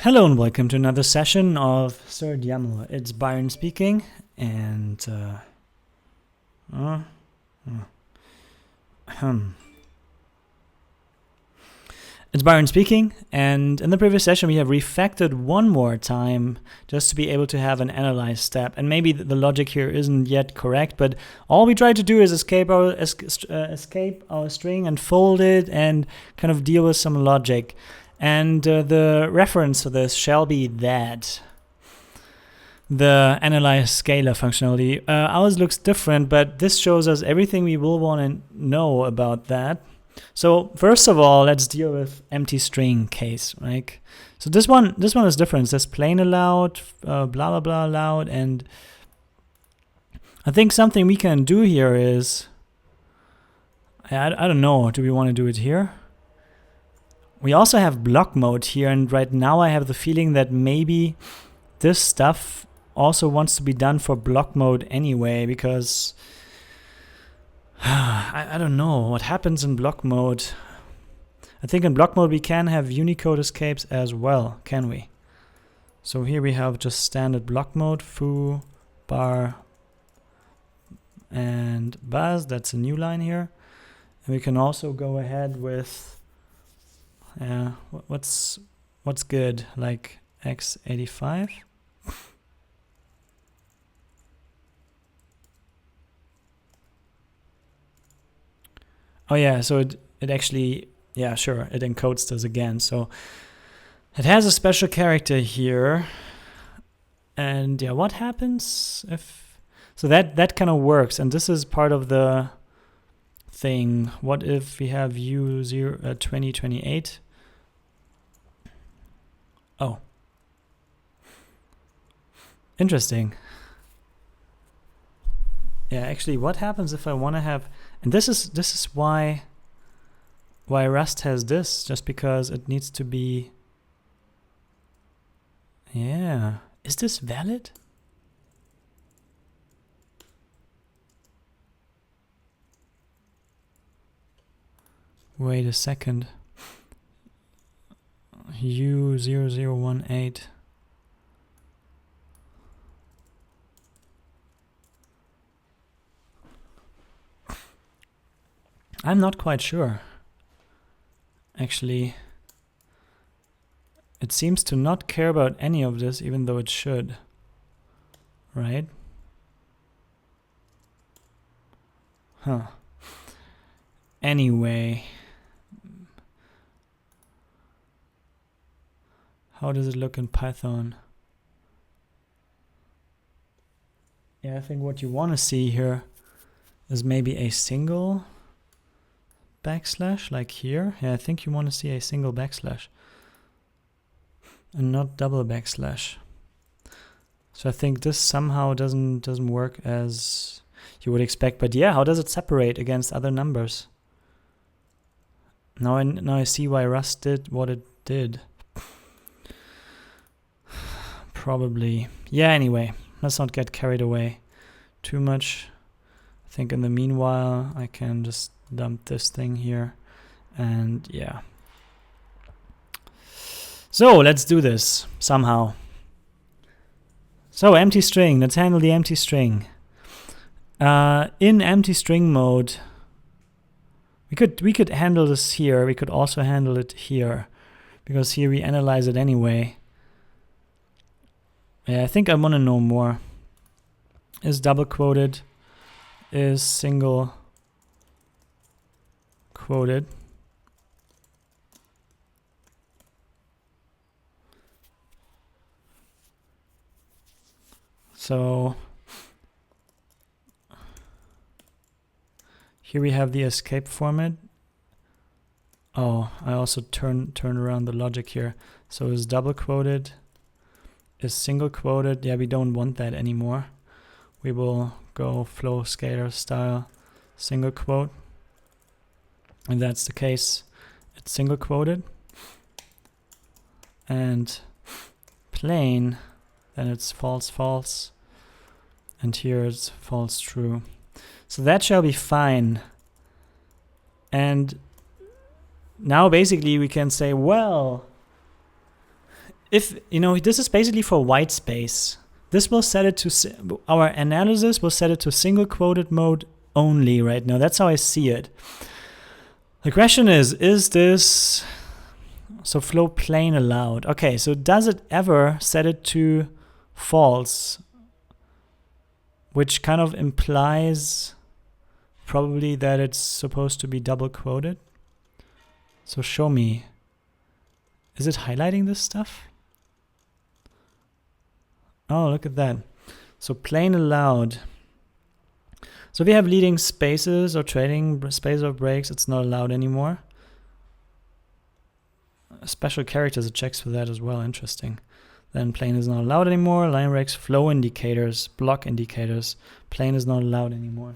Hello and welcome to another session of serde-yaml. It's Byron speaking, and it's Byron speaking, and in the previous session we have refactored one more time just to be able to have an analyze step. And maybe the logic here isn't yet correct, but all we try to do is escape our string and fold it and kind of deal with some logic. And the reference for this shall be that. The analyze scalar functionality. Ours looks different, but this shows us everything we will want to know about that. So first of all, let's deal with empty string case, right? So this one is different. It says plain allowed, blah blah blah allowed, and I think something we can do here is, I don't know. Do we want to do it here? We also have block mode here, and right now I have the feeling that maybe this stuff also wants to be done for block mode anyway, because I don't know what happens in block mode. I think in block mode we can have Unicode escapes as well, can we? So here we have just standard block mode, foo, bar, and buzz. That's a new line here. And we can also go ahead with what's good, like x85. Oh yeah, so it actually, yeah, sure, it encodes this again. So it has a special character here. And yeah, what happens if, so that kind of works, and this is part of the thing. What if we have U2028? Oh, interesting. Yeah, actually, what happens if I want to have, and this is why Rust has this, just because it needs to be. Yeah, is this valid? Wait a second. U0018. I'm not quite sure. Actually, it seems to not care about any of this, even though it should. Right? Huh. Anyway. How does it look in Python? Yeah, I think what you want to see here is maybe a single backslash, like here. Yeah, I think you want to see a single backslash and not double backslash. So I think this somehow doesn't work as you would expect. But yeah, how does it separate against other numbers? Now I see why Rust did what it did. Probably. Yeah, anyway, let's not get carried away too much. I think in the meanwhile, I can just dump this thing here. And yeah. So let's do this somehow. So empty string, let's handle the empty string. In empty string mode, we could handle this here. We could also handle it here, because here we analyze it anyway. Yeah, I think I want to know more. Is double quoted? Is single quoted? So here we have the escape format. Oh, I also turn around the logic here. So is double quoted? Is single quoted? Yeah, we don't want that anymore. We will go flow scalar style single quote. If that's the case, it's single quoted. And plain, then it's false false. And here it's false true. So that shall be fine. And now basically we can say, well, if, this is basically for white space. This will set it to, our analysis will set it to single quoted mode only right now. That's how I see it. The question is this, so flow plain allowed. Okay, so does it ever set it to false? Which kind of implies probably that it's supposed to be double quoted. So show me. Is it highlighting this stuff? Oh, look at that. So plain allowed. So if we have leading spaces or trading space or breaks, it's not allowed anymore. Special characters, it checks for that as well. Interesting. Then plain is not allowed anymore. Line breaks, flow indicators, block indicators. Plain is not allowed anymore.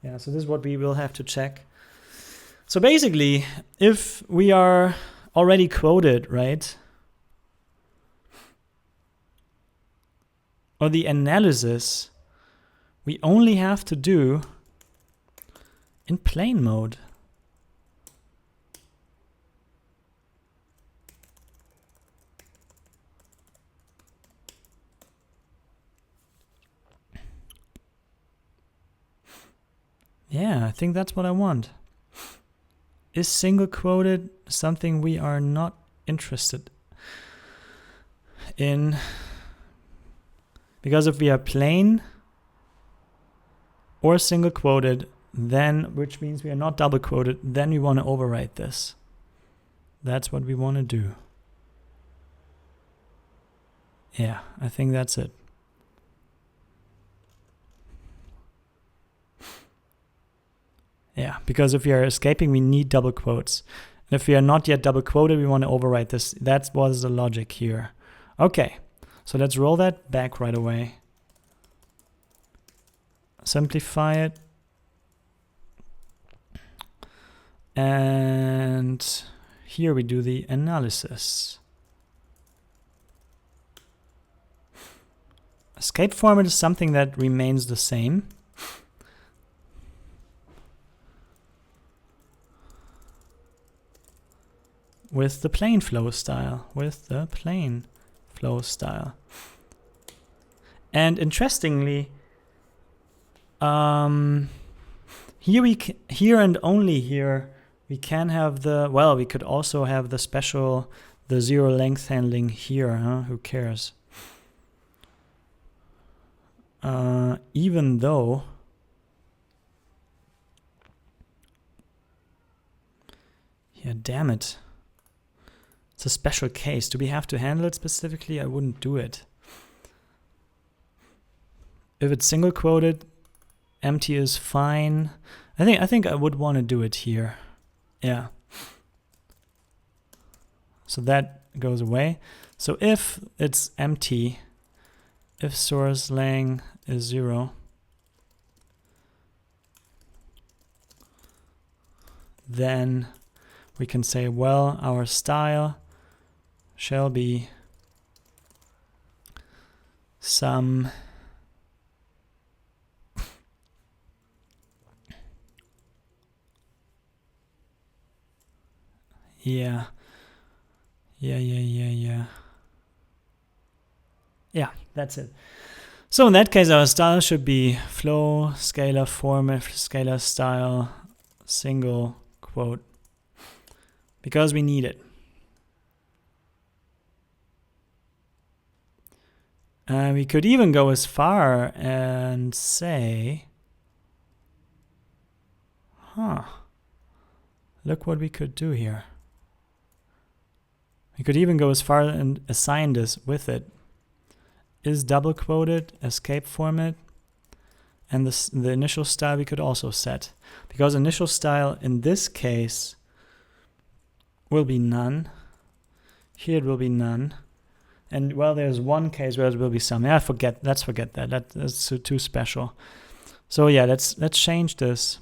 Yeah, so this is what we will have to check. So basically, if we are already quoted, right? Or the analysis, we only have to do in plain mode. Yeah, I think that's what I want. Is single quoted something we are not interested in? Because if we are plain or single quoted, then, which means we are not double quoted, then we want to overwrite this. That's what we want to do. Yeah, I think that's it. Yeah, because if we are escaping, we need double quotes. And if we are not yet double quoted, we want to overwrite this. That was the logic here. Okay, so let's roll that back right away. Simplify it. And here we do the analysis. Escape format is something that remains the same. With the plain flow style. And interestingly, here and only here, we can have the, well, we could also have the special, the zero length handling here, huh? Who cares? Even though, yeah, damn it. It's a special case. Do we have to handle it specifically? I wouldn't do it. If it's single quoted, empty is fine. I think I would want to do it here. Yeah. So that goes away. So if it's empty, if source lang is 0, then we can say, well, our style shall be some yeah, that's it. So in that case, our style should be flow, scalar format, scalar style, single quote, because we need it. We could even go as far and say, look what we could do here. We could even go as far and assign this with it. Is double quoted, escape format, and the initial style we could also set. Because initial style in this case will be none. Here it will be none. And well, there's one case where it will be some. Yeah, let's forget that. That's too special. So yeah, let's change this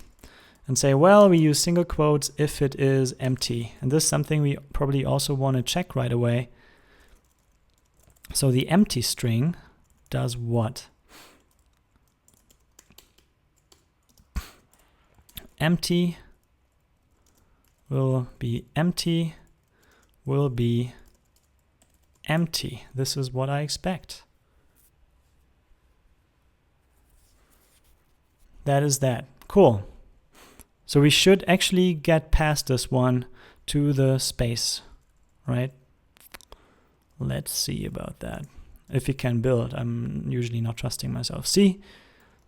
and say, well, we use single quotes if it is empty. And this is something we probably also want to check right away. So the empty string does what? Empty will be empty. This is what I expect. That is that. Cool. So we should actually get past this one to the space, right? Let's see about that. If we can build, I'm usually not trusting myself. See?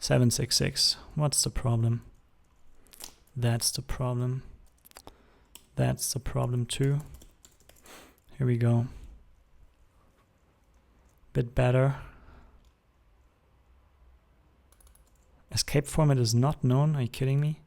766. What's the problem? That's the problem. That's the problem too. Here we go. Bit better. Escape format is not known. Are you kidding me?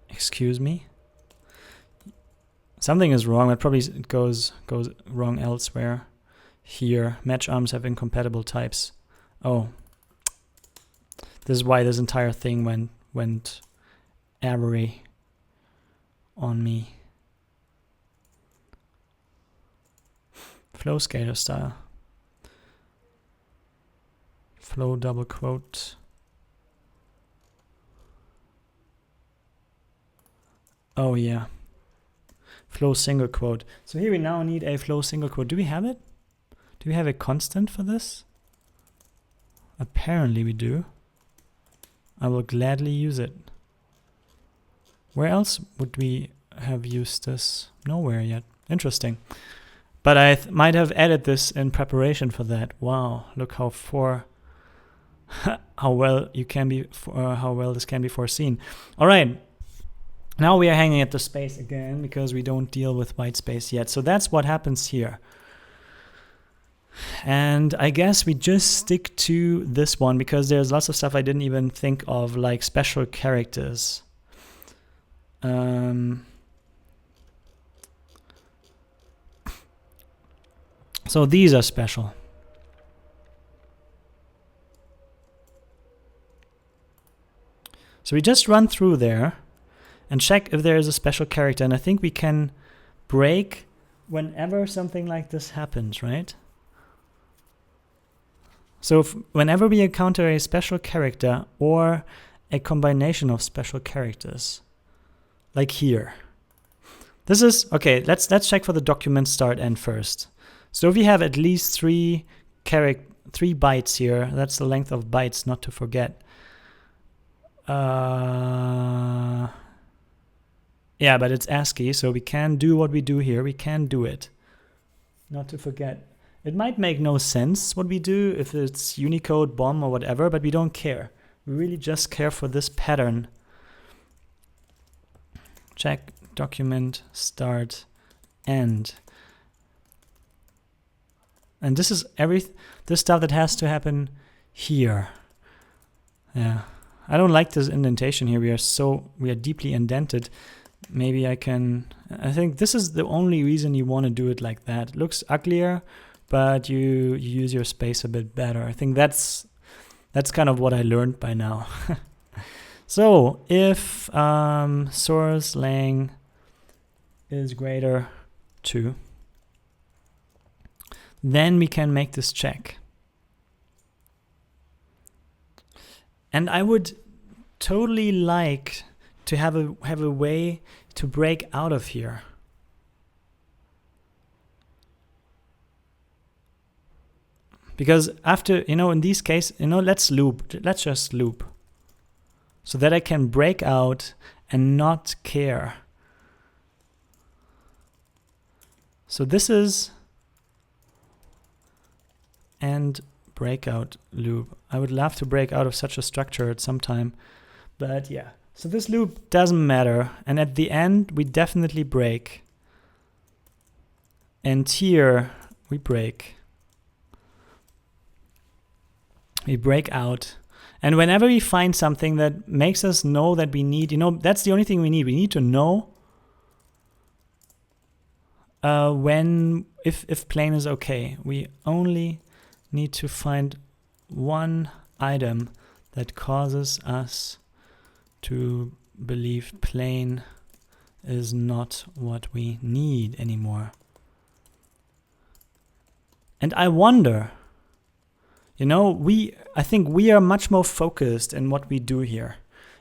Excuse me? Something is wrong. That probably goes wrong elsewhere. Here, match arms have incompatible types. Oh. This is why this entire thing went errory on me. Flow scalar style. Flow double quote. Oh yeah. Flow single quote. So here we now need a flow single quote. Do we have it? Do we have a constant for this? Apparently we do. I will gladly use it. Where else would we have used this? Nowhere yet. Interesting. But I might have added this in preparation for that. Wow, look how how well this can be foreseen. All right. Now we are hanging at the space again because we don't deal with white space yet. So that's what happens here. And I guess we just stick to this one because there's lots of stuff I didn't even think of, like special characters. So these are special. So we just run through there and check if there is a special character. And I think we can break whenever something like this happens, right? So whenever we encounter a special character or a combination of special characters, like here. This is, okay, let's check for the document start end first. So if we have at least 3 bytes here, that's the length of bytes, not to forget. Yeah, but it's ASCII, so we can do what we do here. We can do it. Not to forget. It might make no sense what we do if it's Unicode, BOM, or whatever, but we don't care. We really just care for this pattern. Check, document, start, end. And this is this stuff that has to happen here. Yeah. I don't like this indentation here. We are deeply indented. Maybe I think this is the only reason you want to do it like that. It looks uglier, but you use your space a bit better. I think that's kind of what I learned by now. So if source lang is greater 2, then we can make this check. And I would totally like to have a way to break out of here. Because after, in these cases, let's just loop. So that I can break out and not care. So this is and breakout loop. I would love to break out of such a structure at some time, but yeah. So this loop doesn't matter, and at the end we definitely break. And here we break. We break out. And whenever we find something that makes us know that we need, that's the only thing we need. We need to know if plain is okay. We only need to find one item that causes us to believe plain is not what we need anymore. And I wonder, you know, I think we are much more focused in what we do here.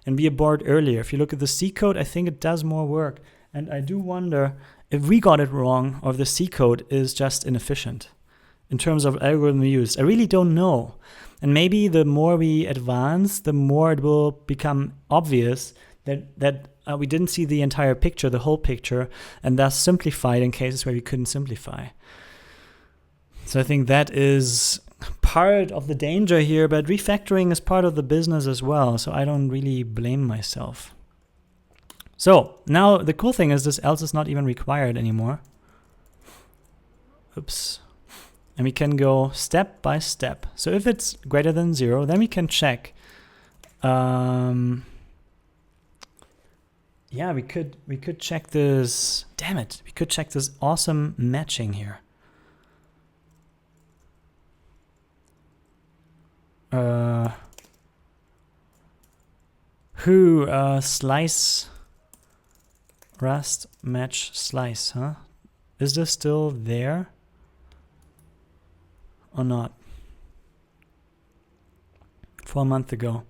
And we abort earlier. If you look at the C code, I think it does more work. And I do wonder if we got it wrong or if the C code is just inefficient in terms of algorithm used. I really don't know. And maybe the more we advance, the more it will become obvious that we didn't see the entire picture, the whole picture, and thus simplified in cases where we couldn't simplify. So I think that is part of the danger here, but refactoring is part of the business as well, so I don't really blame myself. So now the cool thing is this else is not even required anymore. Oops. And we can go step by step. So if it's greater than 0, then we can check. Yeah, we could check this. Damn it, we could check this awesome matching here. Slice rust match slice, huh? Is this still there or not? 4 months ago.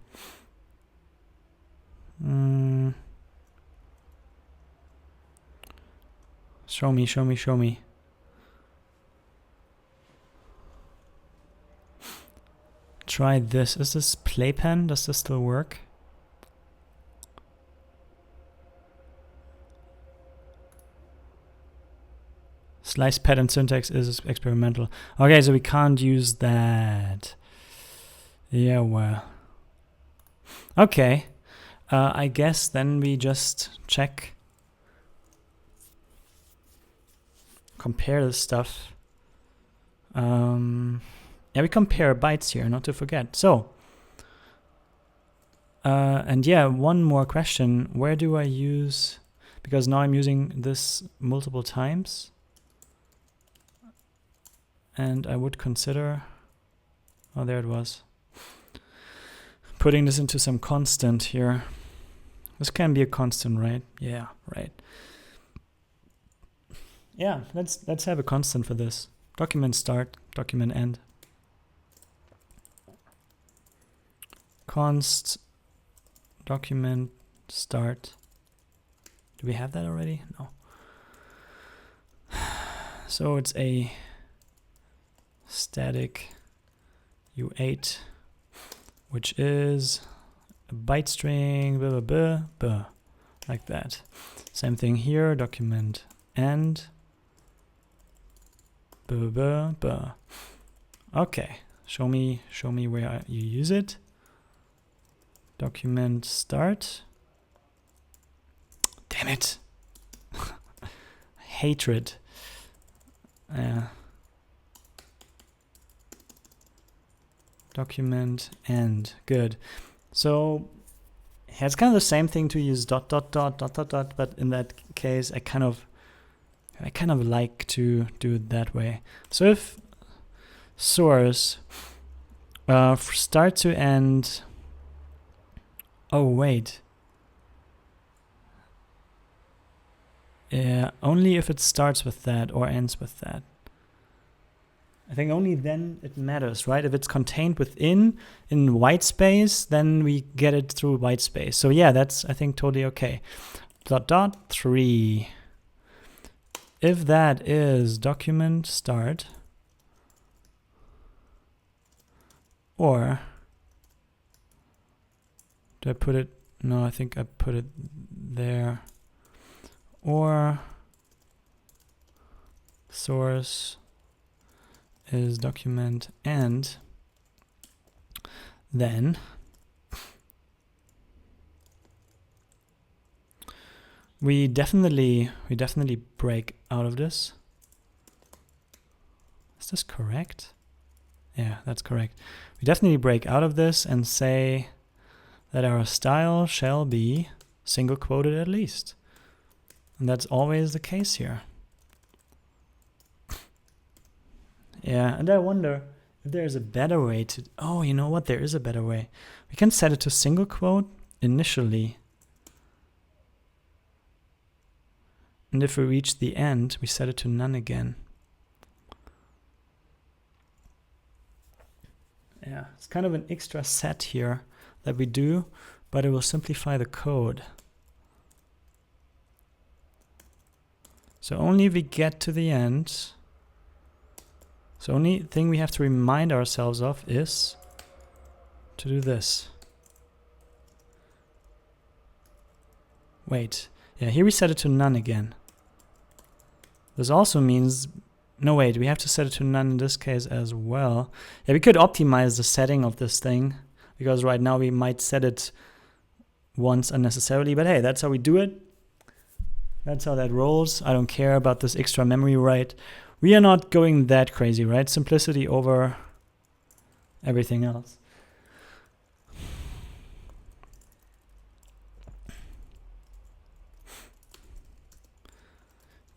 Show me. Try this. Is this playpen? Does this still work? Slice pattern syntax is experimental. Okay, so we can't use that. Yeah, well. Okay. I guess then we just check. Compare this stuff. Yeah, we compare bytes here, not to forget. So, and yeah, one more question. Where do I use, because now I'm using this multiple times. And I would consider, oh, there it was. Putting this into some constant here. This can be a constant, right? Yeah, right. Yeah, let's have a constant for this. Document start, document end. Const document start. Do we have that already? No. So it's a static U8, which is a byte string, blah, blah, blah, blah, like that. Same thing here, document end, blah, blah, blah. Okay, show me where you use it. Document start. Damn it. Hatred. Document end. Good. So yeah, it's kind of the same thing to use dot, but in that case I kind of like to do it that way. So if source start to end. Oh wait. Yeah, only if it starts with that or ends with that. I think only then it matters, right? If it's contained within in white space, then we get it through white space. So yeah, that's I think totally okay. Dot 3. If that is document start, or do I put it? No, I think I put it there. Or source is document end, then we definitely break out of this. Is this correct? Yeah, that's correct. We definitely break out of this and say that our style shall be single quoted at least. And that's always the case here. Yeah, and I wonder if there's a better way to... Oh, you know what? There is a better way. We can set it to single quote initially. And if we reach the end, we set it to none again. yeah, it's kind of an extra set here that we do, but it will simplify the code. So only if we get to the end, so only thing we have to remind ourselves of is to do this. Wait, yeah, here we set it to none again. This also means, no wait, we have to set it to none in this case as well. Yeah, we could optimize the setting of this thing, because right now we might set it once unnecessarily, but hey, that's how we do it. That's how that rolls. I don't care about this extra memory write. We are not going that crazy, right? Simplicity over everything else.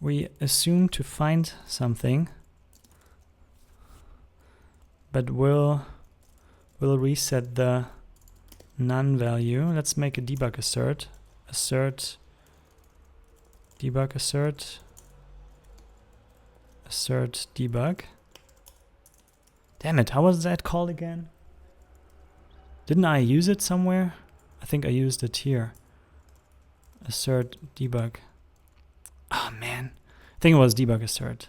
We assume to find something, but we'll reset the none value. Let's make a debug assert. Assert, debug assert, assert debug. Damn it, how was that called again? Didn't I use it somewhere? I think I used it here. Assert debug. Oh man, I think it was debug assert.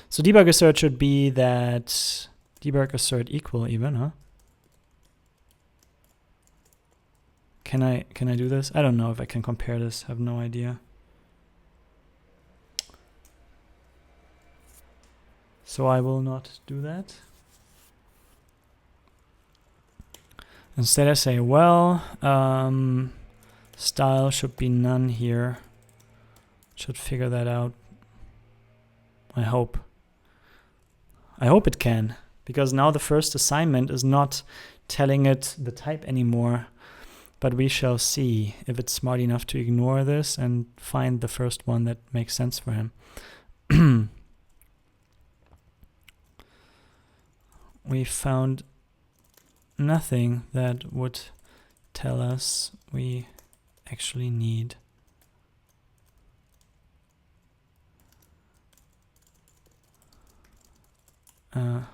So debug assert should be that debug assert equal even, huh? Can I do this? I don't know if I can compare this. I have no idea. So I will not do that. Instead I say, well, style should be none here. Should figure that out. I hope. I hope it can, because now the first assignment is not telling it the type anymore, but we shall see if it's smart enough to ignore this and find the first one that makes sense for him. We found nothing that would tell us we actually need yeah,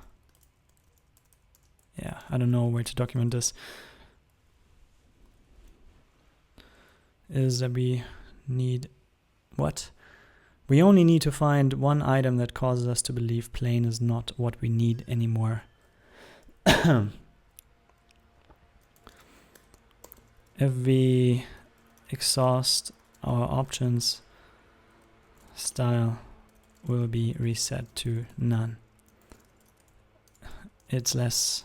I don't know where to document this. Is that we need what? We only need to find one item that causes us to believe plain is not what we need anymore. If we exhaust our options, style will be reset to none. It's less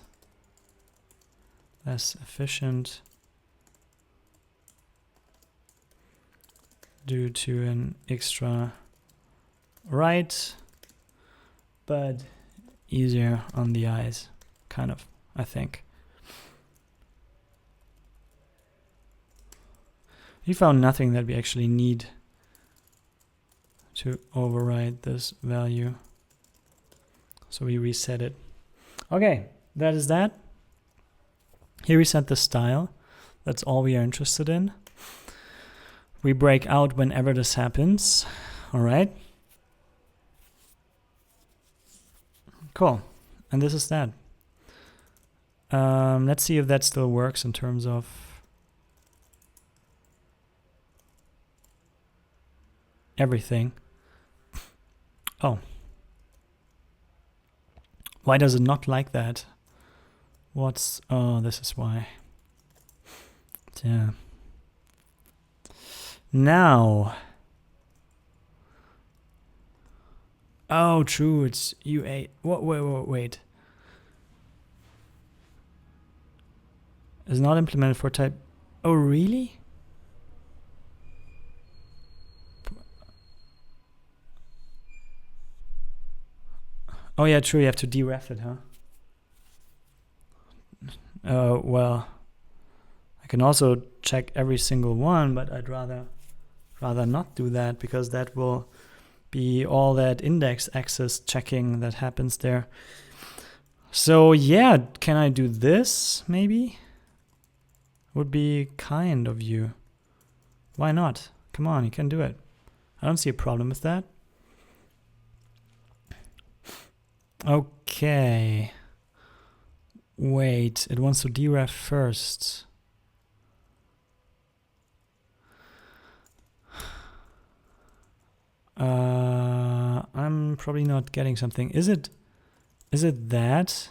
efficient due to an extra write, but easier on the eyes, kind of, I think. We found nothing that we actually need to override this value, so we reset it. Okay, that is that. Here we set the style. That's all we are interested in. We break out whenever this happens. All right. Cool. And this is that. Let's see if that still works in terms of everything. Oh. Why does it not like that? Oh, this is why. Yeah. Now. Oh, true, it's U8. Wait. Is not implemented for type. Oh, really? Oh yeah, true, you have to deref it, huh? Well, I can also check every single one, but I'd rather not do that, because that will be all that index access checking that happens there. So yeah, can I do this maybe? Would be kind of you. Why not? Come on, you can do it. I don't see a problem with that. Okay. Wait, it wants to deref first. I'm probably not getting something. Is it that?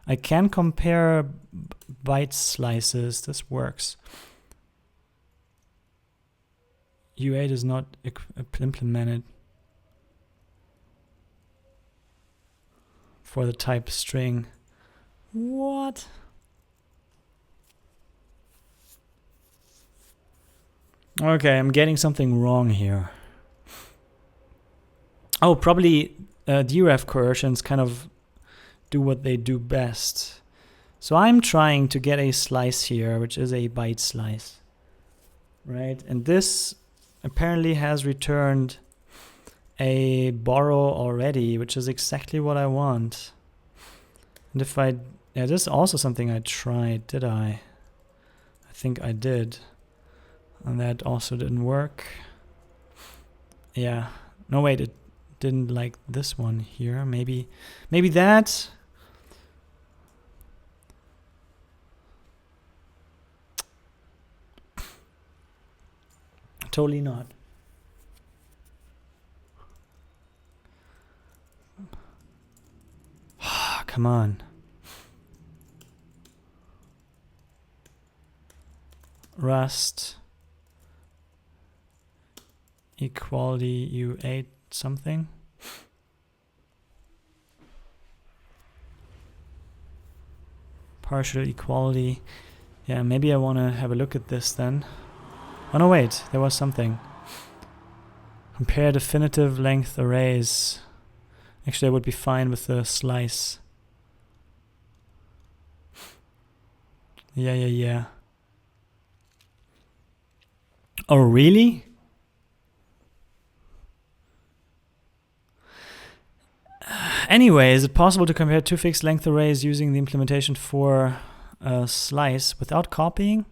I can compare byte slices. This works. U8 is not implemented for the type string. What? Okay, I'm getting something wrong here. Oh, probably deref coercions kind of do what they do best. So I'm trying to get a slice here, which is a byte slice, right? And this apparently has returned a borrow already, which is exactly what I want. And if I, yeah, this is also something I tried, did I? I think I did. And that also didn't work. Yeah, no wait, it didn't like this one here. Maybe that. Totally not. Come on. Rust equality U8 something. Partial equality. Yeah, maybe I want to have a look at this then. Oh no, wait, there was something. Compare definitive length arrays. Actually, I would be fine with the slice. Yeah. Oh, really? Anyway, is it possible to compare two fixed length arrays using the implementation for a slice without copying?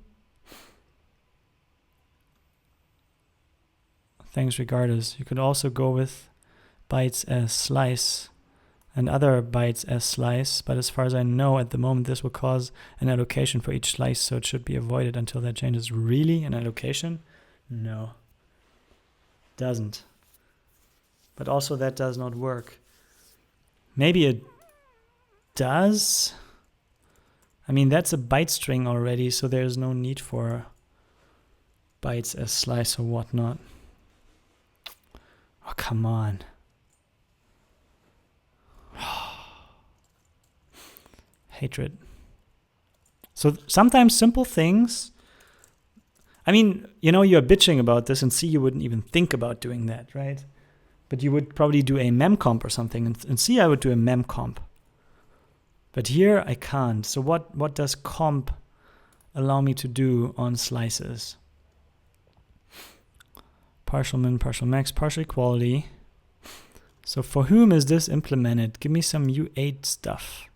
Thanks regardless. You could also go with bytes as slice and other bytes as slice, but as far as I know at the moment this will cause an allocation for each slice, so it should be avoided until that changes. Really? An allocation? No. Doesn't. But also that does not work. Maybe it does? I mean, that's a byte string already, so there's no need for bytes as slice or whatnot. Oh, come on. Hatred. So sometimes simple things, I mean, you know, you're bitching about this, and C, you wouldn't even think about doing that, right? But you would probably do a memcomp or something, and C, I would do a memcomp. But here I can't. So what does comp allow me to do on slices? Partial min, partial max, partial equality. So for whom is this implemented? Give me some U8 stuff.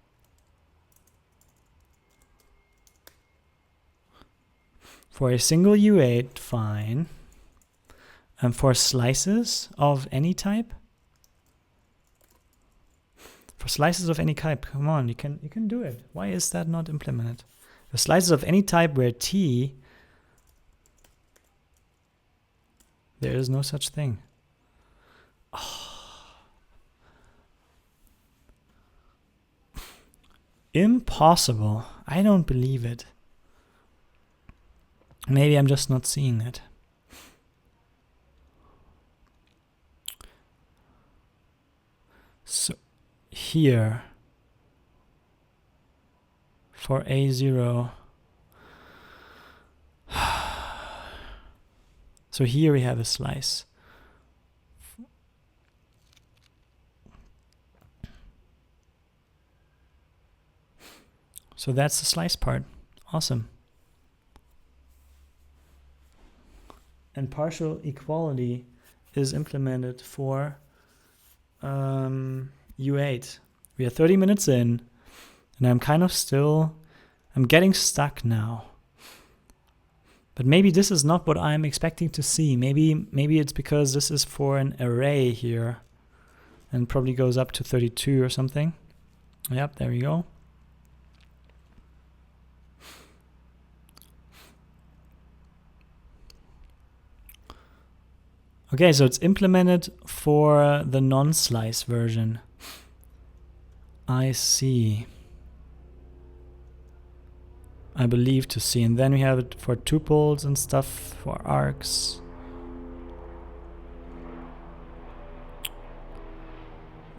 For a single U8, fine. And for slices of any type? For slices of any type, come on, you can do it. Why is that not implemented? For slices of any type where T, there is no such thing. Oh. Impossible. I don't believe it. Maybe I'm just not seeing it. So here for A0, so here we have a slice. So that's the slice part. Awesome. And partial equality is implemented for U8. We are 30 minutes in, and I'm kind of still, I'm getting stuck now. But maybe this is not what I'm expecting to see. Maybe it's because this is for an array here, and probably goes up to 32 or something. Yep, there we go. Okay, so it's implemented for the non-slice version. I see. I believe to see. And then we have it for tuples and stuff, for arcs.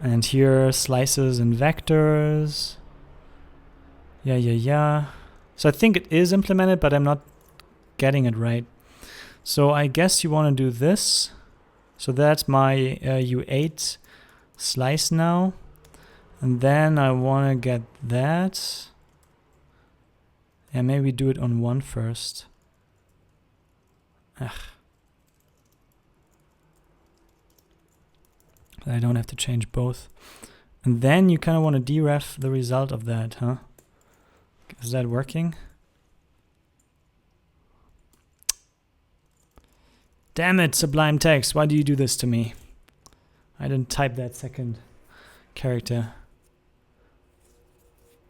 And here, slices and vectors. Yeah. So I think it is implemented, but I'm not getting it right. So I guess you want to do this. So that's my U8 slice now. And then I want to get that. And maybe do it on one first. Ugh. I don't have to change both. And then you kind of want to deref the result of that, huh? Is that working? Damn it, Sublime Text. Why do you do this to me? I didn't type that second character.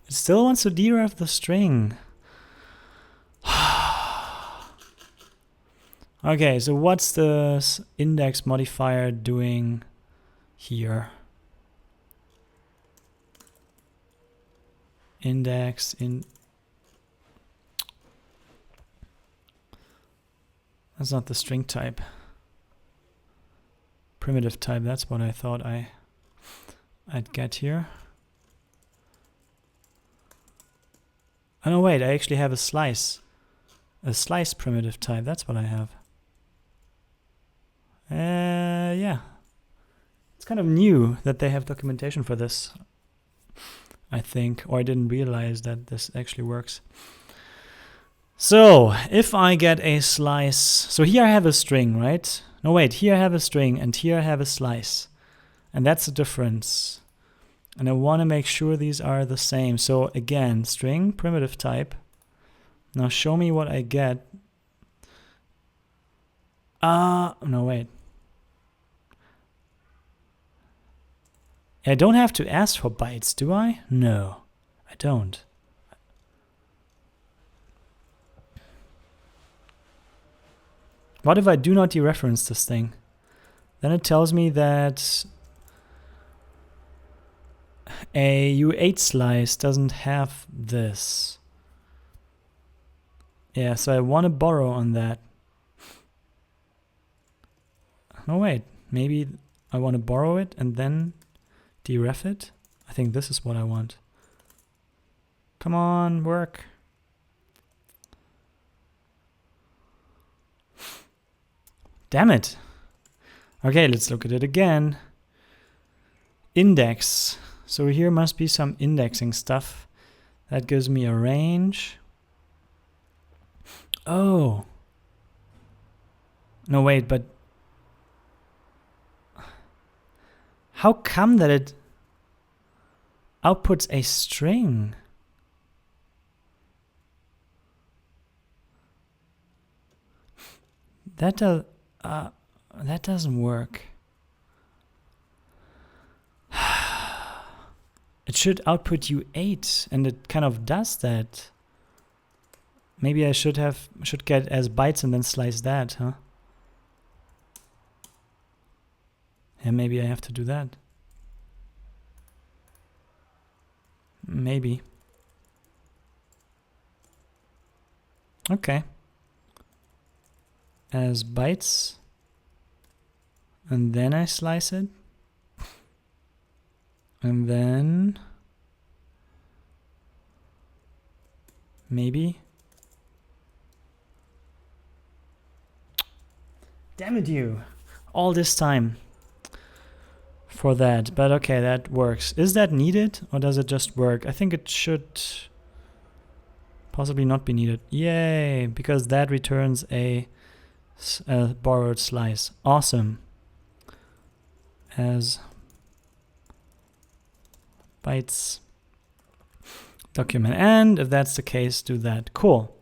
It still wants to deref the string. Okay, so what's the index modifier doing here? Index in... That's not the string type. Primitive type, that's what I thought I'd get here. Oh no, wait, I actually have a slice. A slice primitive type, that's what I have. Yeah. It's kind of new that they have documentation for this, I think. Or I didn't realize that this actually works. So, if I get a slice... So here I have a string, right? No, wait, here I have a string, and here I have a slice. And that's the difference. And I want to make sure these are the same. So again, string, primitive type. Now show me what I get. No, wait. I don't have to ask for bytes, do I? No, I don't. What if I do not dereference this thing? Then it tells me that a U8 slice doesn't have this. Yeah, so I want to borrow on that. No, wait. Maybe I want to borrow it and then deref it. I think this is what I want. Come on, work. Damn it. Okay, let's look at it again. Index. So here must be some indexing stuff. That gives me a range. Oh. No, wait, but how come that it outputs a string? That doesn't work. It should output U8, and it kind of does that. Maybe I should get as bytes and then slice that, huh? And maybe I have to do that. Maybe. Okay. As bytes. And then I slice it. And then maybe. Damn it, you. All this time for that. But okay, that works. Is that needed or does it just work? I think it should possibly not be needed. Yay, because that returns a borrowed slice. Awesome. As bytes document. And if that's the case, do that. Cool.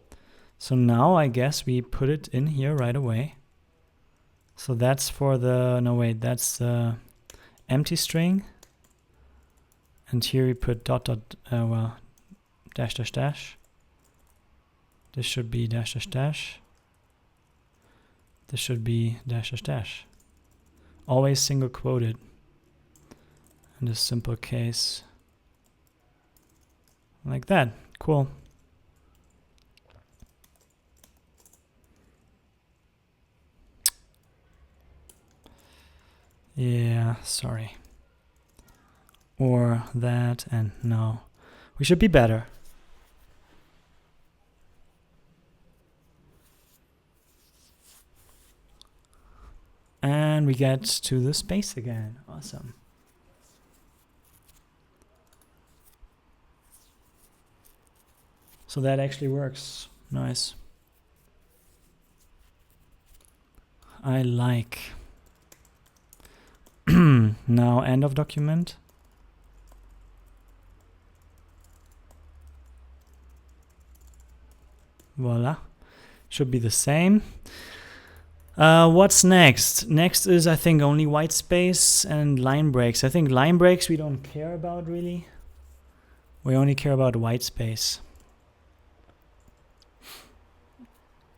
So now I guess we put it in here right away. So that's for the, no wait, that's the empty string, and here we put dot dot dash dash dash. This should be dash dash dash. This should be dash dash dash. Always single quoted in this simple case. Like that. Cool. Yeah, sorry. Or that, and no. We should be better. And we get to the space again. Awesome. So that actually works. Nice. I like. Now end of document. Voila. Should be the same. What's next? Next is, I think, only white space and line breaks. I think line breaks we don't care about really. We only care about white space.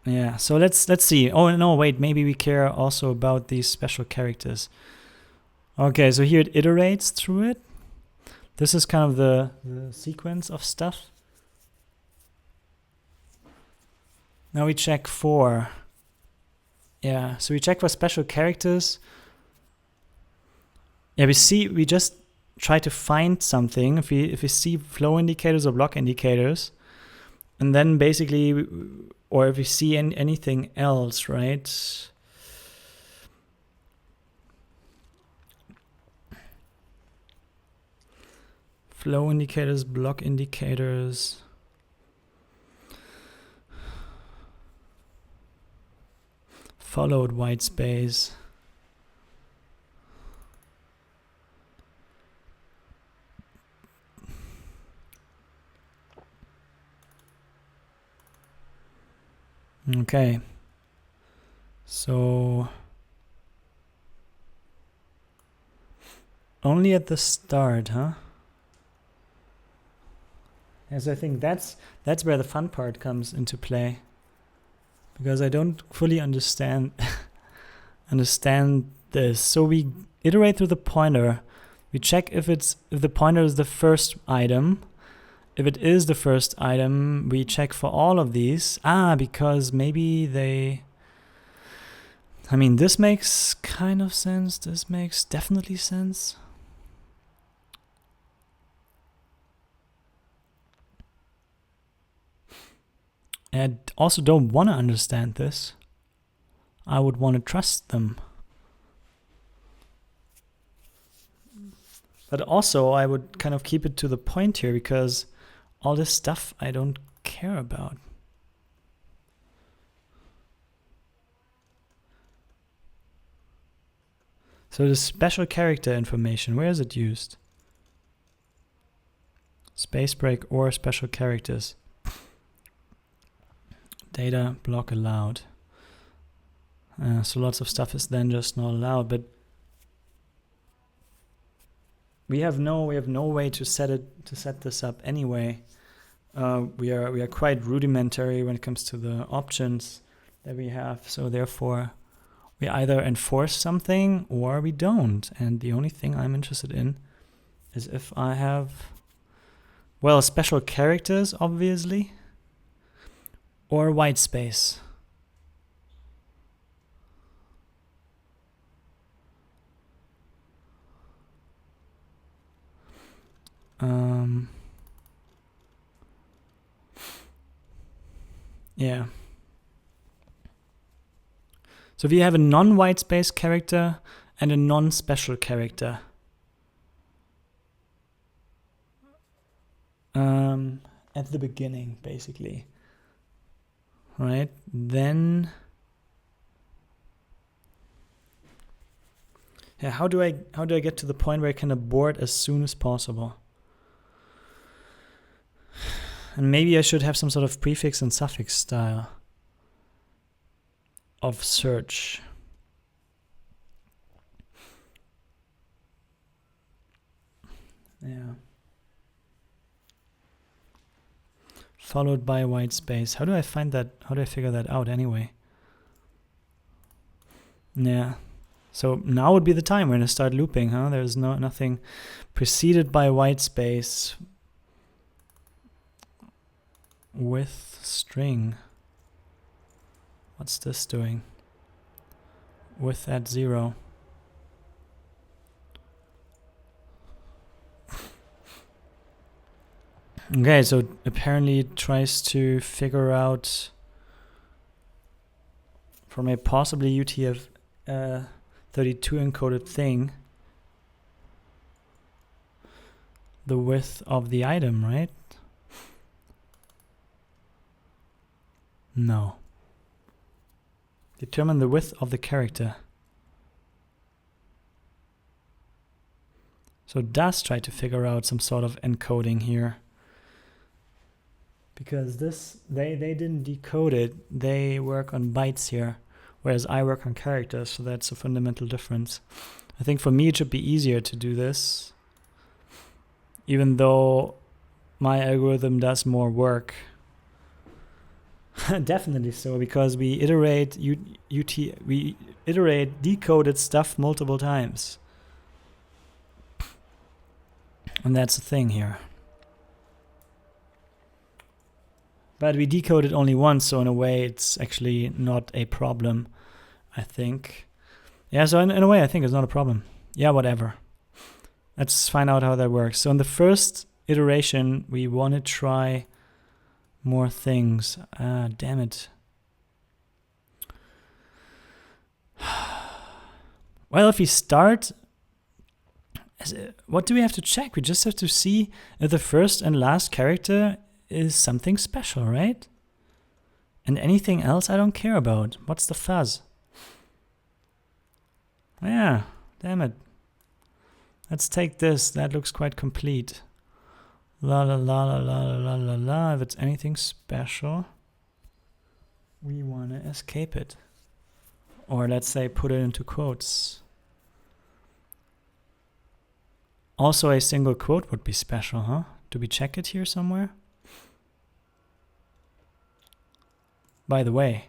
Yeah, so let's see. Oh no, wait, maybe we care also about these special characters. Okay, so here it iterates through it. This is kind of the sequence of stuff. Now we check for, yeah, so we check for special characters. Yeah, we just try to find something. If we see flow indicators or block indicators, and then basically, or if we see anything else, right? Flow indicators, block indicators. Followed white space. Okay. So only at the start, huh? Yes, I think that's where the fun part comes into play. Because I don't fully understand this. So we iterate through the pointer. We check if the pointer is the first item. If it is the first item, we check for all of these. Because maybe they... I mean, this makes kind of sense. This makes definitely sense. And I also don't want to understand this. I would want to trust them. But also, I would kind of keep it to the point here, because all this stuff I don't care about. So the special character information, where is it used? Space break or special characters. Data block allowed. So lots of stuff is then just not allowed, but we have no way to set this up anyway. We are quite rudimentary when it comes to the options that we have. So therefore, we either enforce something or we don't. And the only thing I'm interested in is if I have, well, special characters, obviously, or white space. Yeah. So we have a non-white space character and a non-special character. At the beginning, basically. Right? Then, yeah, how do I get to the point where I can abort as soon as possible? And maybe I should have some sort of prefix and suffix style of search. Yeah. Followed by white space. How do I find that? How do I figure that out anyway? Yeah. So now would be the time we're gonna start looping, huh? There's nothing preceded by white space with string. What's this doing? With that 0. Okay, so apparently it tries to figure out from a possibly UTF-32 encoded thing the width of the item, right? No. Determine the width of the character. So it does try to figure out some sort of encoding here. Because this, they didn't decode it, they work on bytes here, whereas I work on characters, so that's a fundamental difference. I think for me it should be easier to do this, even though my algorithm does more work. Definitely so, because we iterate decoded stuff multiple times. And that's the thing here. But we decoded only once, so in a way it's actually not a problem, I think. Yeah, so in a way I think it's not a problem. Yeah, whatever. Let's find out how that works. So in the first iteration, we want to try more things. Damn it. Well, if we start, what do we have to check? We just have to see if the first and last character is something special, right? And anything else I don't care about. What's the fuzz? Yeah, damn it. Let's take this. That looks quite complete. La la la la la la la la. If it's anything special, we want to escape it. Or let's say put it into quotes. Also a single quote would be special, huh? Do we check it here somewhere? By the way,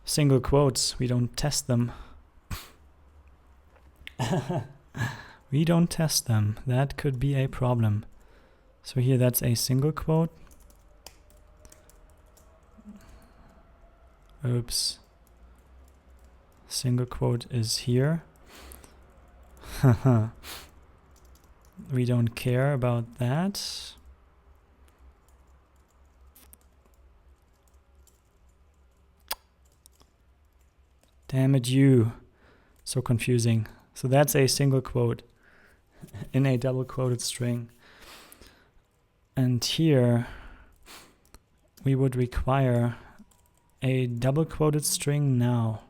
single quotes, we don't test them. We don't test them. That could be a problem. So here that's a single quote. Oops. Single quote is here. We don't care about that. Damn it, you. So confusing. So that's a single quote in a double quoted string. And here we would require a double quoted string now,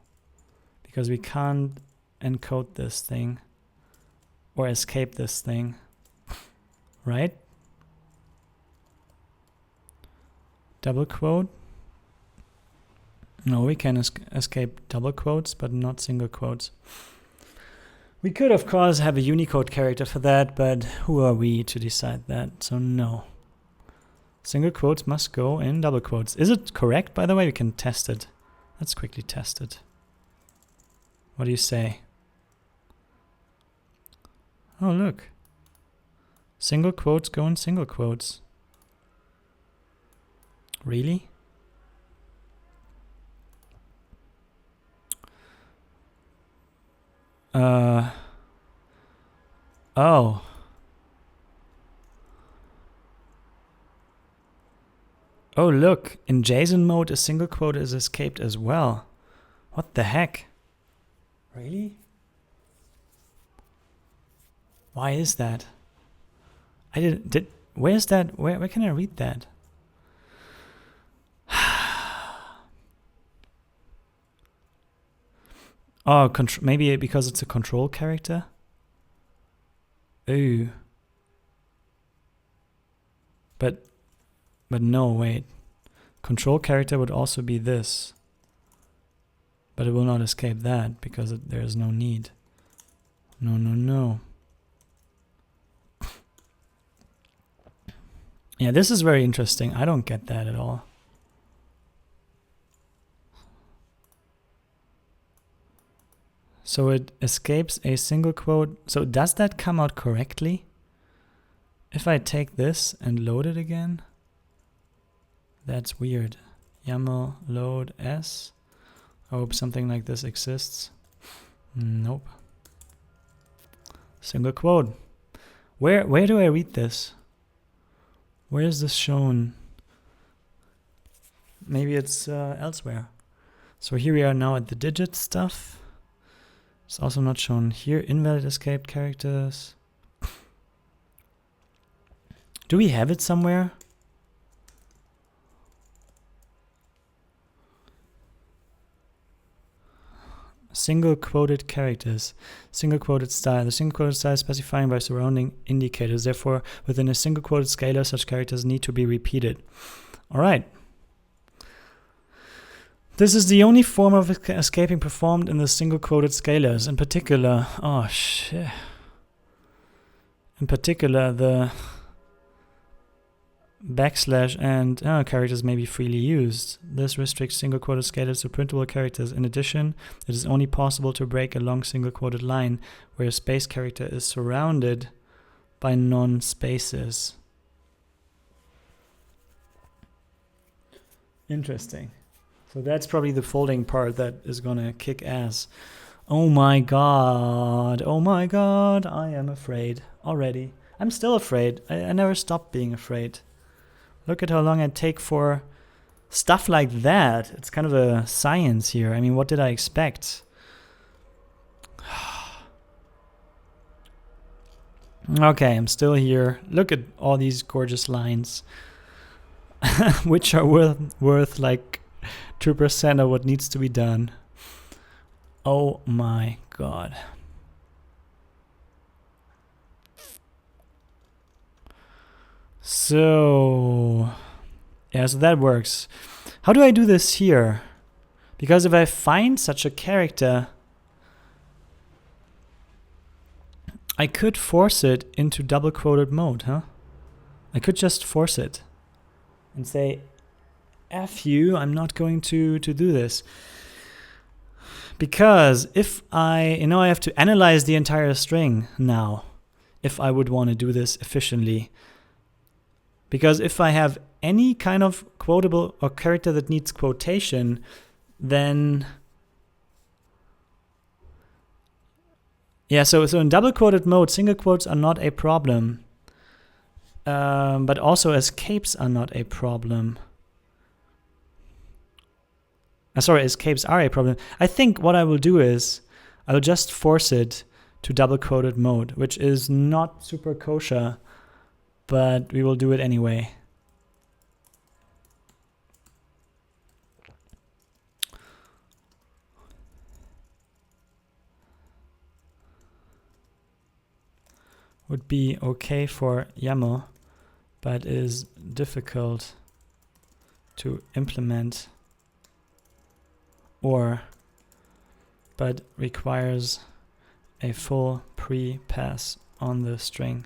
because we can't encode this thing or escape this thing, right? Double quote. No, we can escape double quotes, but not single quotes. We could, of course, have a Unicode character for that, but who are we to decide that? So no. Single quotes must go in double quotes. Is it correct, by the way? We can test it. Let's quickly test it. What do you say? Oh, look. Single quotes go in single quotes. Really? Oh. Oh, look. In JSON mode, a single quote is escaped as well. What the heck? Really? Why is that? Where's that? Where can I read that? Oh, maybe because it's a control character? Ooh. But no, wait. Control character would also be this. But it will not escape that because there is no need. No, no, no. Yeah, this is very interesting. I don't get that at all. So it escapes a single quote. So does that come out correctly? If I take this and load it again? That's weird. YAML load s. I hope something like this exists. Nope. Single quote. Where do I read this? Where is this shown? Maybe it's elsewhere. So here we are now at the digit stuff. It's also not shown here. Invalid escaped characters. Do we have it somewhere? Single quoted characters. Single quoted style. The single quoted style is specifying by surrounding indicators. Therefore, within a single quoted scalar, such characters need to be repeated. All right. This is the only form of escaping performed in the single quoted scalars. In particular, oh shit. In particular, the backslash and characters may be freely used. This restricts single quoted scalars to printable characters. In addition, it is only possible to break a long single quoted line where a space character is surrounded by non-spaces. Interesting. So that's probably the folding part that is gonna kick ass. Oh my god, I am afraid already. I'm still afraid. I never stopped being afraid. Look at how long I take for stuff like that. It's kind of a science here. I mean, what did I expect? Okay, I'm still here. Look at all these gorgeous lines, which are worth like 2% of what needs to be done. Oh my god. So, yeah, so that works. How do I do this here? Because if I find such a character, I could force it into double quoted mode, huh? I could just force it and say, F you, I'm not going to do this. Because if I have to analyze the entire string now, if I would want to do this efficiently. Because if I have any kind of quotable or character that needs quotation, then yeah, so in double quoted mode, single quotes are not a problem. But also escapes are not a problem. Sorry, escapes are a problem. I think what I will do is I will just force it to double quoted mode, which is not super kosher, but we will do it anyway. Would be okay for YAML, but is difficult to implement but requires a full pre-pass on the string,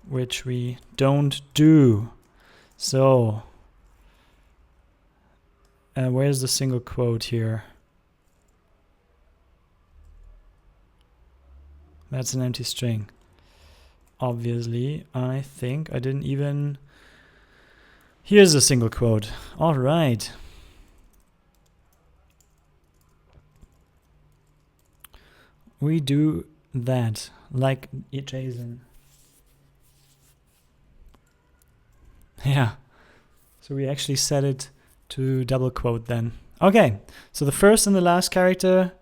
which we don't do. So where's the single quote here? That's an empty string. Obviously, I think I didn't even... Here's a single quote. All right. We do that like JSON. Yeah. So we actually set it to double quote then. Okay. So the first and the last character,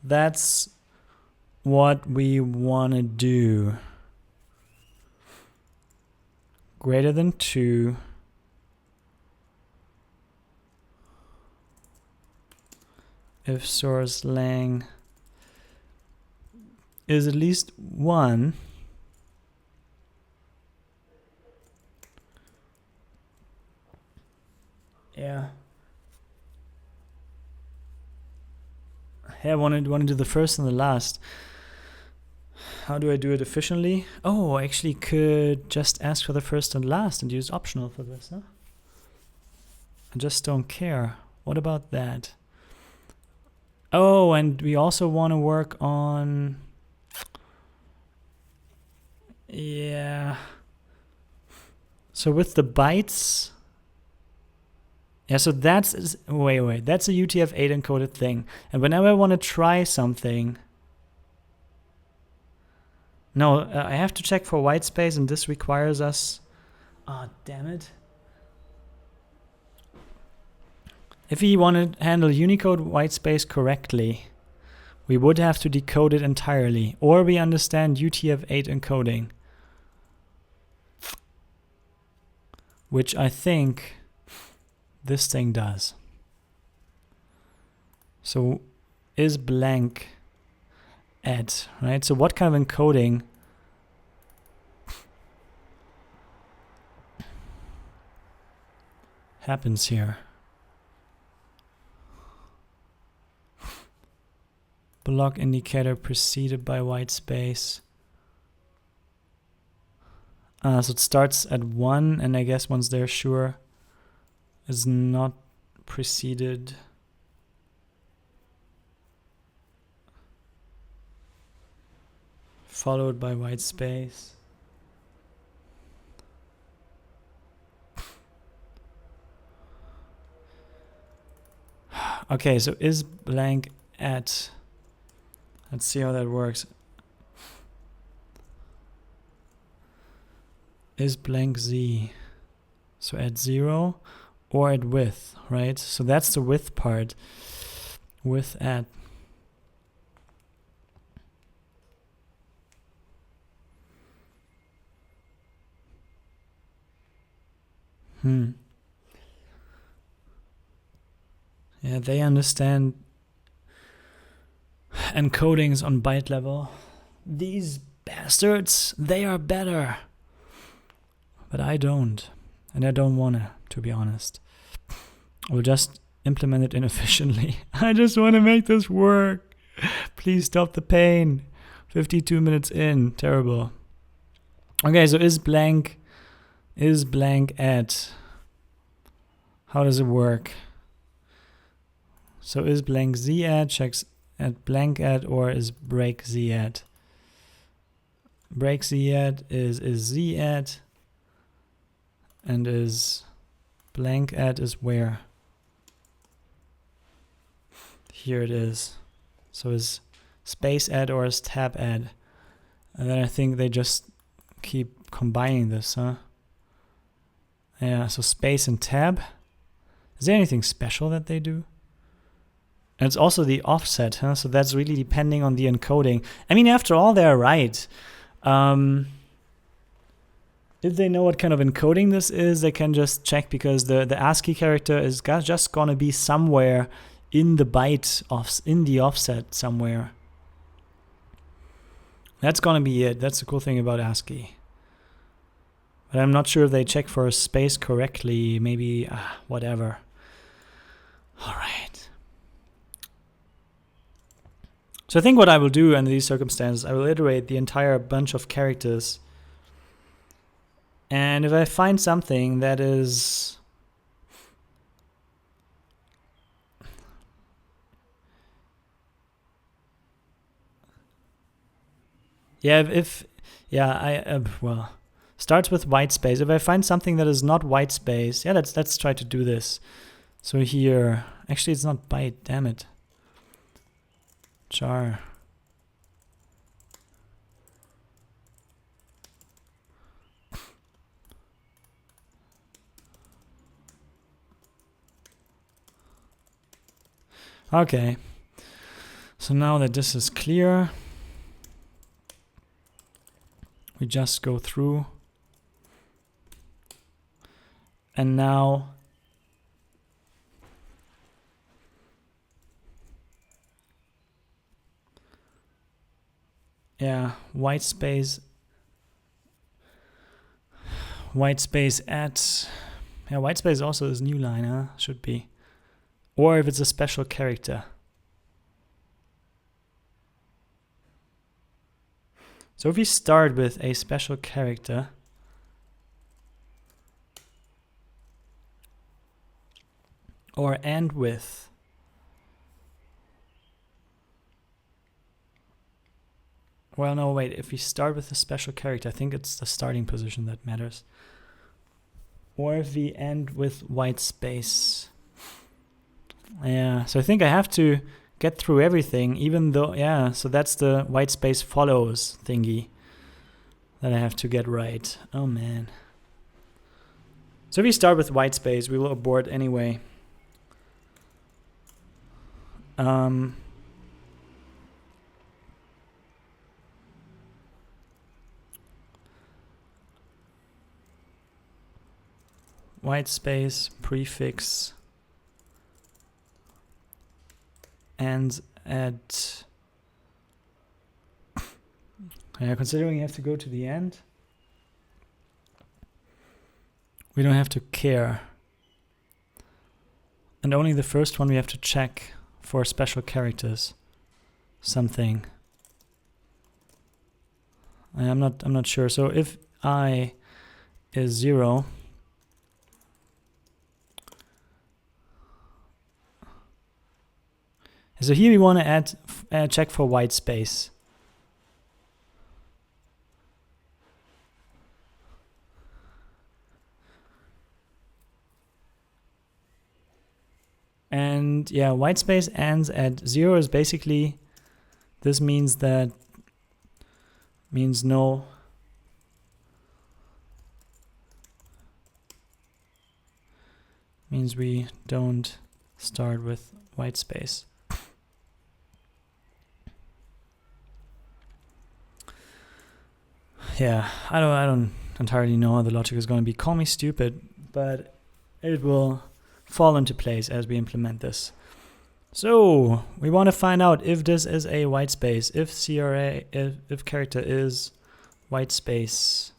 that's what we want to do. Greater than 2. If source lang is at least 1, yeah, I want to do the first and the last. How do I do it efficiently? Oh, I actually could just ask for the first and last and use optional for this, huh? I just don't care. What about that? Oh, and we also want to work on... Yeah. So with the bytes... Yeah, so that's... Wait. That's a UTF-8 encoded thing. And whenever I want to try something... No, I have to check for white space, and this requires us... Ah, damn it. If we want to handle Unicode white space correctly, we would have to decode it entirely, or we understand UTF-8 encoding, which I think this thing does. So is blank at, right? So what kind of encoding happens here? Block indicator preceded by white space. So it starts at 1, and I guess once they're sure is not preceded. Followed by white space. Okay, so is blank at... Let's see how that works. Is blank z. So at 0 or at width, right? So that's the width part. Width at. Yeah, they understand encodings on byte level. These bastards, they are better. But I don't. And I don't want to be honest. We'll just implement it inefficiently. I just want to make this work. Please stop the pain. 52 minutes in. Terrible. Okay, so is blank at... How does it work? So is blank z at, checks at blank at, or is break z at? Break z at is z at, and is blank at is where? Here it is. So is space at or is tab at? And then I think they just keep combining this, huh? Yeah, so space and tab. Is there anything special that they do? And it's also the offset, huh? So that's really depending on the encoding. I mean, after all, they're right. If they know what kind of encoding this is, they can just check, because the ASCII character is just gonna be somewhere in the byte in the offset somewhere. That's gonna be it. That's the cool thing about ASCII. But I'm not sure if they check for space correctly. Maybe whatever. All right. So I think what I will do under these circumstances, I will iterate the entire bunch of characters. And if I find something that is... well, starts with white space. If I find something that is not white space, yeah, let's try to do this. So here, actually it's not byte, damn it. Char. Okay. So now that this is clear, we just go through. And now white space at, white space also is new line, huh? Should be. Or if it's a special character. So if we start with a special character, or end with well, no, wait, if we start with a special character, I think it's the starting position that matters. Or if we end with white space. Yeah, so I think I have to get through everything, even though, yeah, so that's the white space follows thingy that I have to get right. Oh, man. So if we start with white space, we will abort anyway. White space prefix ends at considering you have to go to the end, we don't have to care. And only the first one we have to check for special characters. Something. I'm not sure. So if I is 0, so here we want to add check for white space. And yeah, white space ends at 0 is basically, this means no. Means we don't start with white space. Yeah, I don't entirely know how the logic is going to be. Call me stupid, but it will fall into place as we implement this. So we want to find out if this is a white space, if CRA, if character is white space.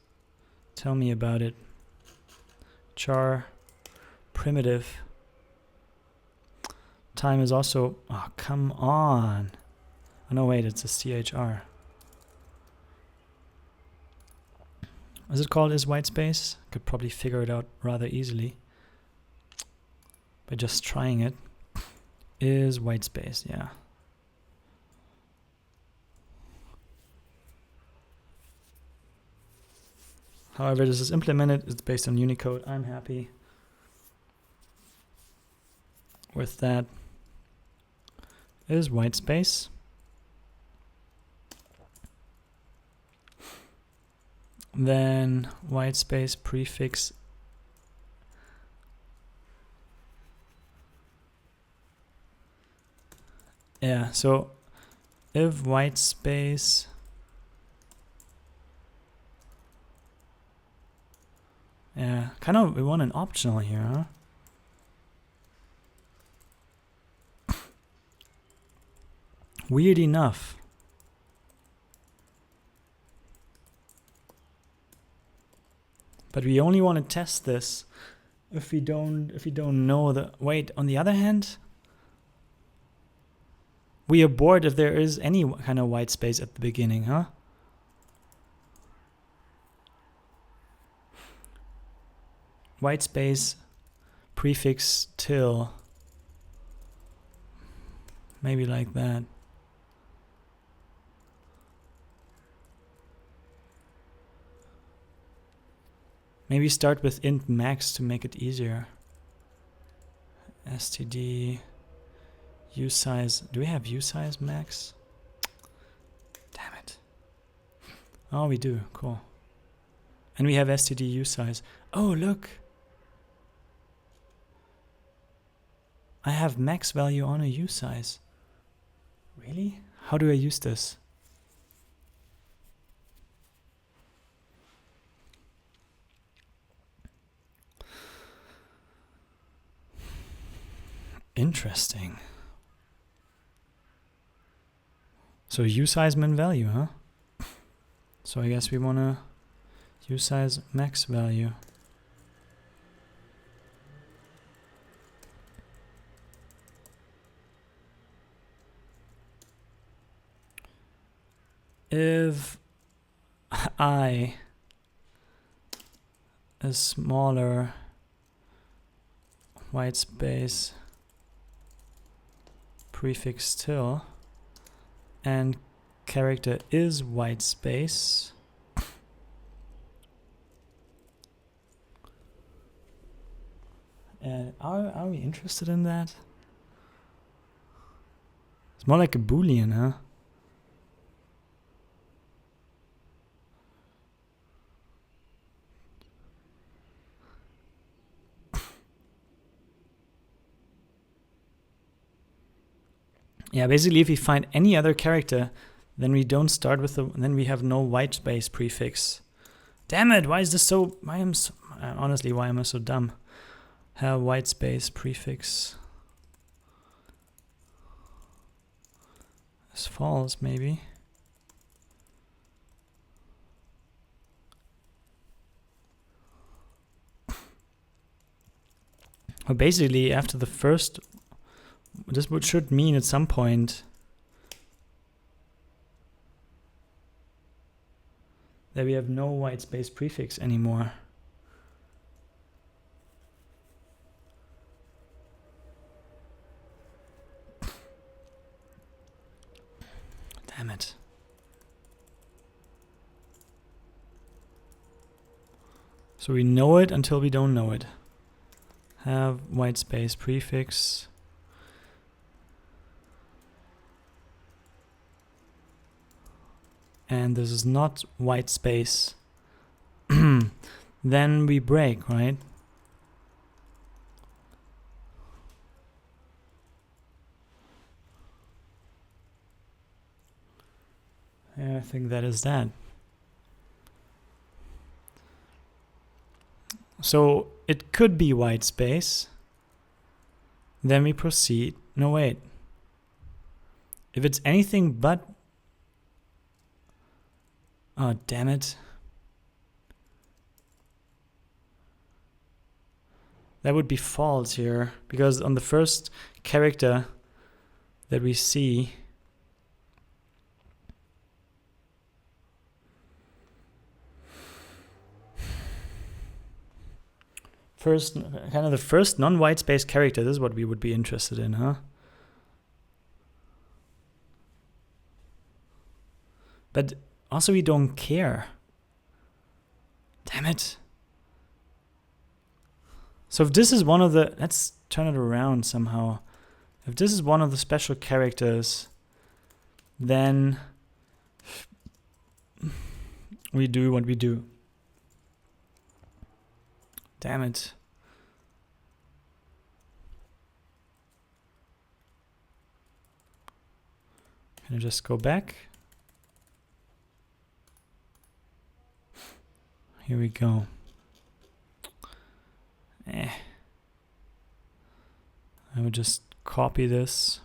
Tell me about it. Char primitive. Time is also, oh, come on. Oh, no, wait, it's a CHR. Is it called is white space? Could probably figure it out rather easily by just trying it. Is white space, yeah. However, this is implemented, it's based on Unicode. I'm happy with that. Is white space. Then white space prefix yeah, so if white space yeah, kind of we want an optional here, huh? Weird enough. But we only want to test this if we don't know the wait, on the other hand, we abort if there is any kind of white space at the beginning, huh? White space prefix till. Maybe like that. Maybe start with int max to make it easier. std usize. Do we have usize max? Damn it. Oh, we do. Cool. And we have std usize. Oh, look. I have max value on a usize. Really? How do I use this? Interesting. So usize min value, huh? So I guess we want to usize max value. If I a smaller white space prefix still, and character is white space, and are we interested in that? It's more like a Boolean, huh? Yeah, basically if we find any other character, then we don't start with then we have no white space prefix. Damn it, why is this so, honestly, why am I so dumb? Have white space prefix is false, maybe. Well, basically after the first, this should mean at some point that we have no white space prefix anymore. Damn it. So we know it until we don't know it. Have white space prefix. And this is not white space. Then we break, right? Yeah, I think that is that. So it could be white space. Then we proceed. No, wait. If it's anything but... Oh, damn it. That would be false here, because on the first character that we see, kind of the first non-white space character, this is what we would be interested in, huh? But also we don't care. Damn it. So if this is one of the, let's turn it around somehow. If this is one of the special characters, then we do what we do. Damn it. Can I just go back? Here we go. I would just copy this.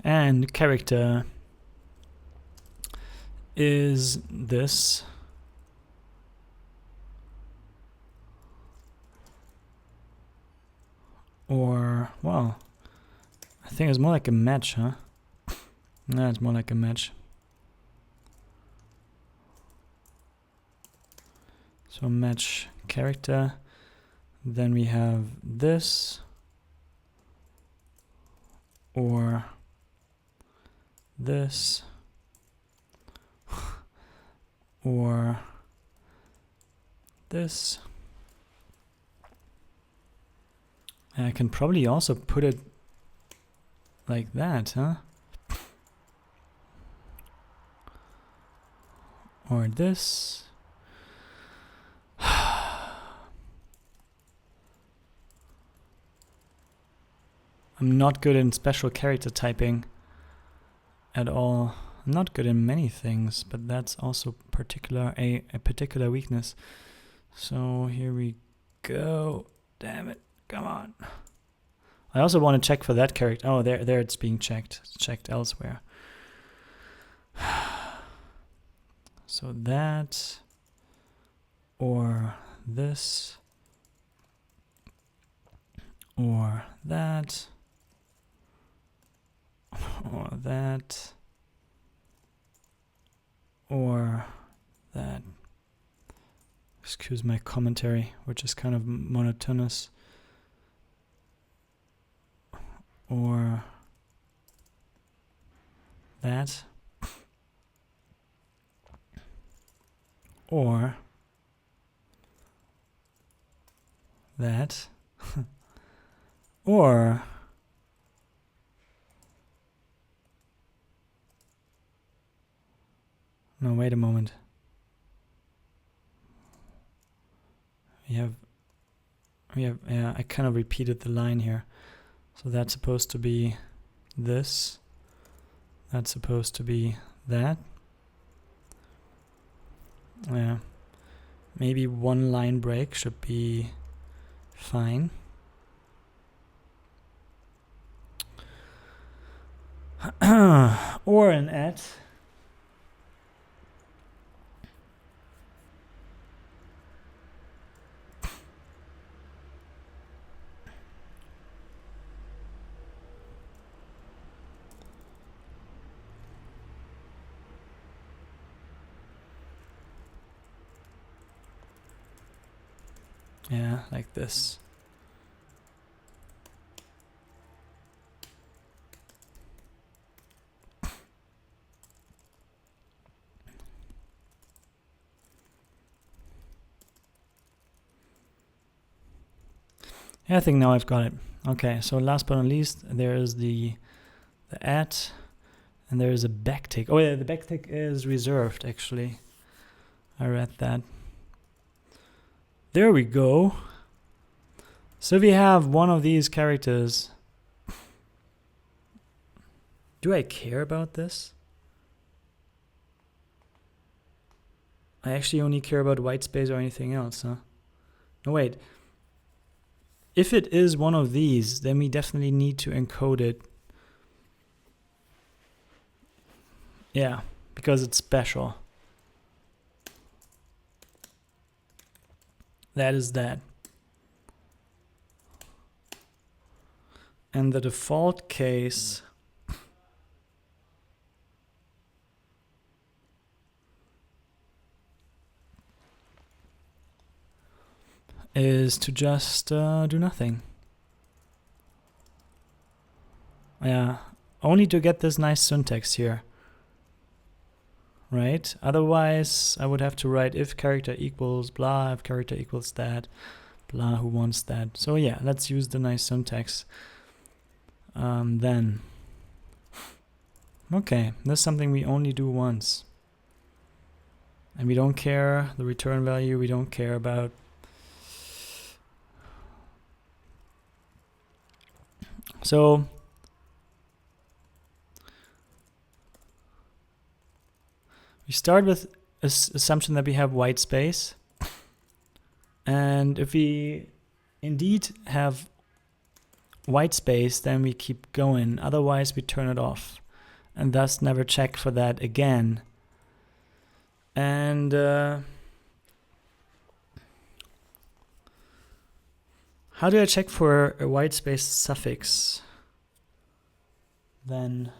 And character is this. Or, well, I think it's more like a match, huh? No, it's more like a match. So match character. Then we have this. Or this. Or this. And I can probably also put it like that, huh? Or this. I'm not good in special character typing at all. I'm not good in many things, but that's also a particular weakness. So here we go. Damn it. Come on. I also want to check for that character. Oh, there it's being checked. It's checked elsewhere. So that, or this, or that, or that, or that. Excuse my commentary, which is kind of monotonous. Or that. Or that. Or no, wait a moment. Yeah, I kind of repeated the line here. So that's supposed to be this. That's supposed to be that. Yeah. Maybe one line break should be fine. Or an at. Yeah, like this. Yeah, I think now I've got it. Okay, so last but not least, there is the at, and there is a backtick. Oh yeah, the backtick is reserved actually. I read that. There we go. So we have one of these characters. Do I care about this? I actually only care about white space or anything else, huh? No, wait. If it is one of these, then we definitely need to encode it. Yeah, because it's special. That is that. And the default case is to just do nothing. Yeah, only to get this nice syntax here. Right? Otherwise, I would have to write if character equals blah, if character equals that, blah, who wants that. So yeah, let's use the nice syntax. Then. Okay, that's something we only do once. And we don't care the return value, we don't care about. So we start with this assumption that we have white space. And if we indeed have white space, then we keep going. Otherwise, we turn it off. And thus never check for that again. And how do I check for a white space suffix? Then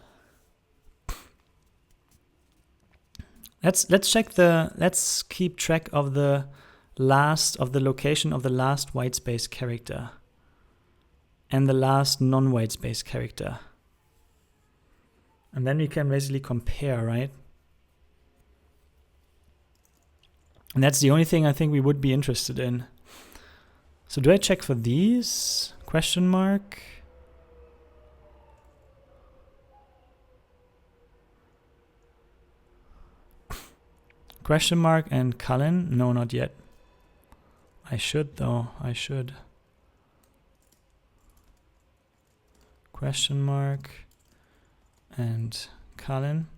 let's keep track of the location of the last white space character and the last non-white space character. And then we can basically compare, right? And that's the only thing I think we would be interested in. So do I check for these? Question mark. Question mark and colon? No, not yet. I should though, I should. Question mark and colon.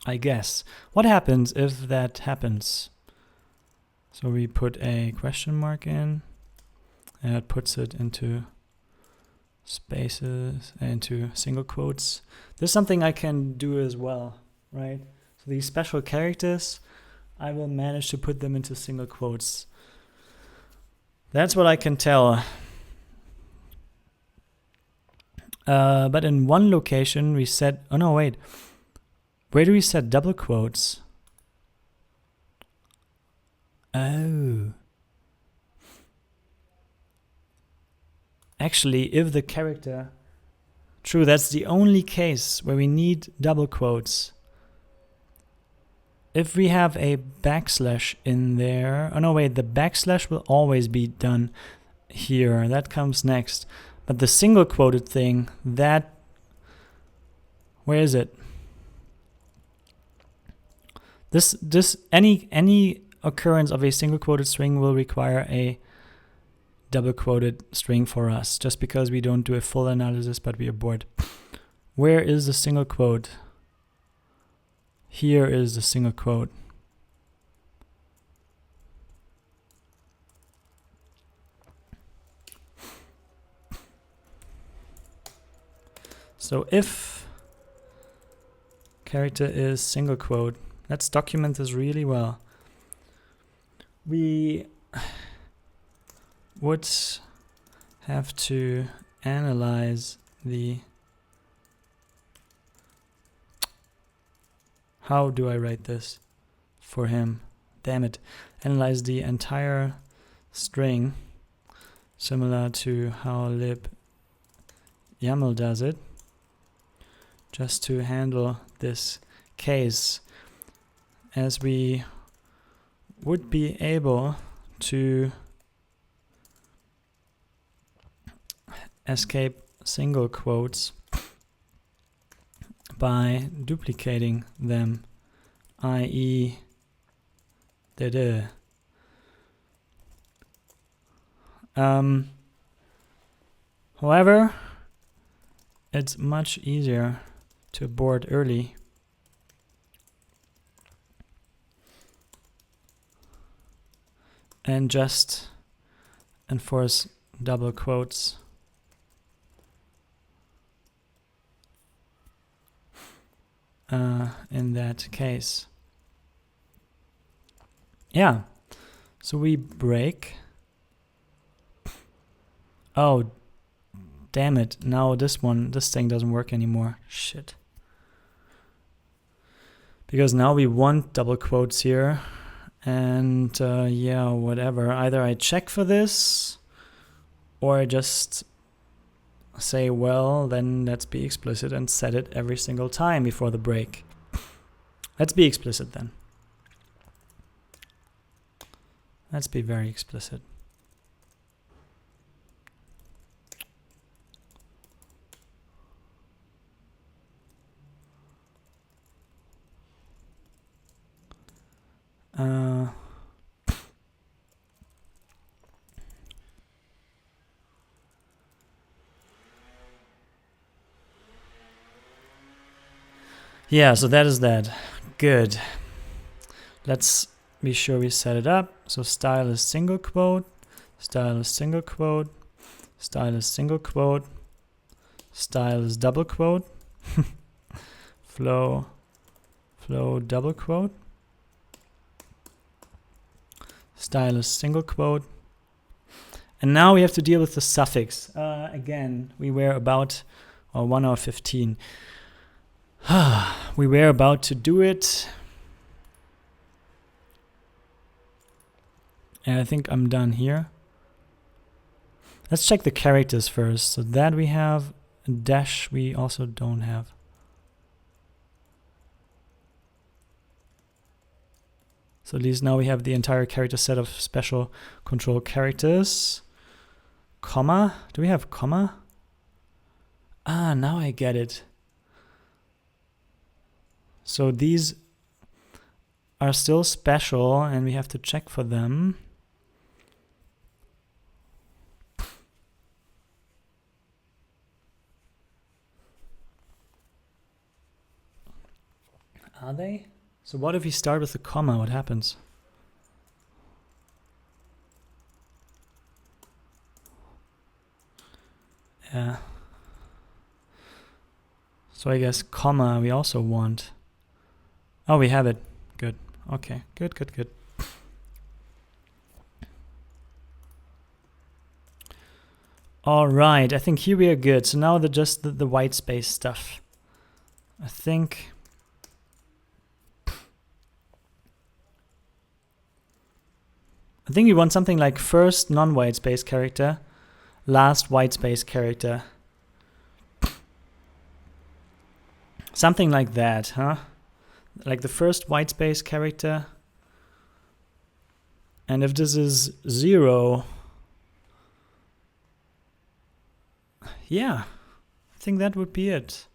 I guess. What happens if that happens? So we put a question mark in. and it puts it into spaces, into single quotes. This is something I can do as well, right? So these special characters, I will manage to put them into single quotes. That's what I can tell. But in one location we set, oh no, wait. Where do we set double quotes? Oh. Actually, if the character, true, that's the only case where we need double quotes. If we have a backslash in there, oh no, wait, the backslash will always be done here. That comes next. But the single quoted thing, that, where is it? Any occurrence of a single quoted string will require a double quoted string for us, just because we don't do a full analysis, but we abort. Where is the single quote? Here is the single quote. So if character is single quote, let's document this really well. We would have to analyze the, how do I write this for him? Damn it. Analyze the entire string, similar to how serde-yaml does it, just to handle this case, as we would be able to escape single quotes by duplicating them, i.e. However, it's much easier to abort early. And just enforce double quotes. In that case. Yeah. So we break. Oh, damn it. Now this thing doesn't work anymore. Shit. Because now we want double quotes here. And yeah, whatever. Either I check for this, or I just say, well, then let's be explicit and set it every single time before the break. Let's be explicit then. Let's be very explicit. Yeah, so that is that. Good. Let's be sure we set it up. So style is single quote, style is single quote, style is single quote, style is double quote, flow double quote, style is single quote. And now we have to deal with the suffix. Again, we were about 1 hour 15. We were about to do it. And I think I'm done here. Let's check the characters first. So that we have, a dash we also don't have. So at least now we have the entire character set of special control characters. Comma? Do we have comma? Ah, now I get it. So these are still special and we have to check for them. Are they? So what if we start with a comma? What happens? Yeah. So I guess comma we also want. Oh, we have it. Good. Okay. Good, good, good. All right. I think here we are good. So now just the white space stuff. I think we want something like first non-white space character, last white space character. Something like that, huh? Like the first white space character. And if this is 0, yeah, I think that would be it.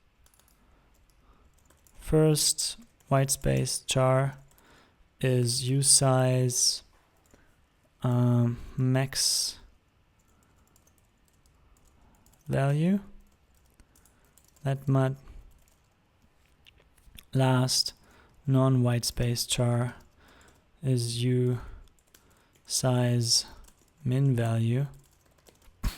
First white space char is usize max value. That mud. Last non-white space char is u size min value. I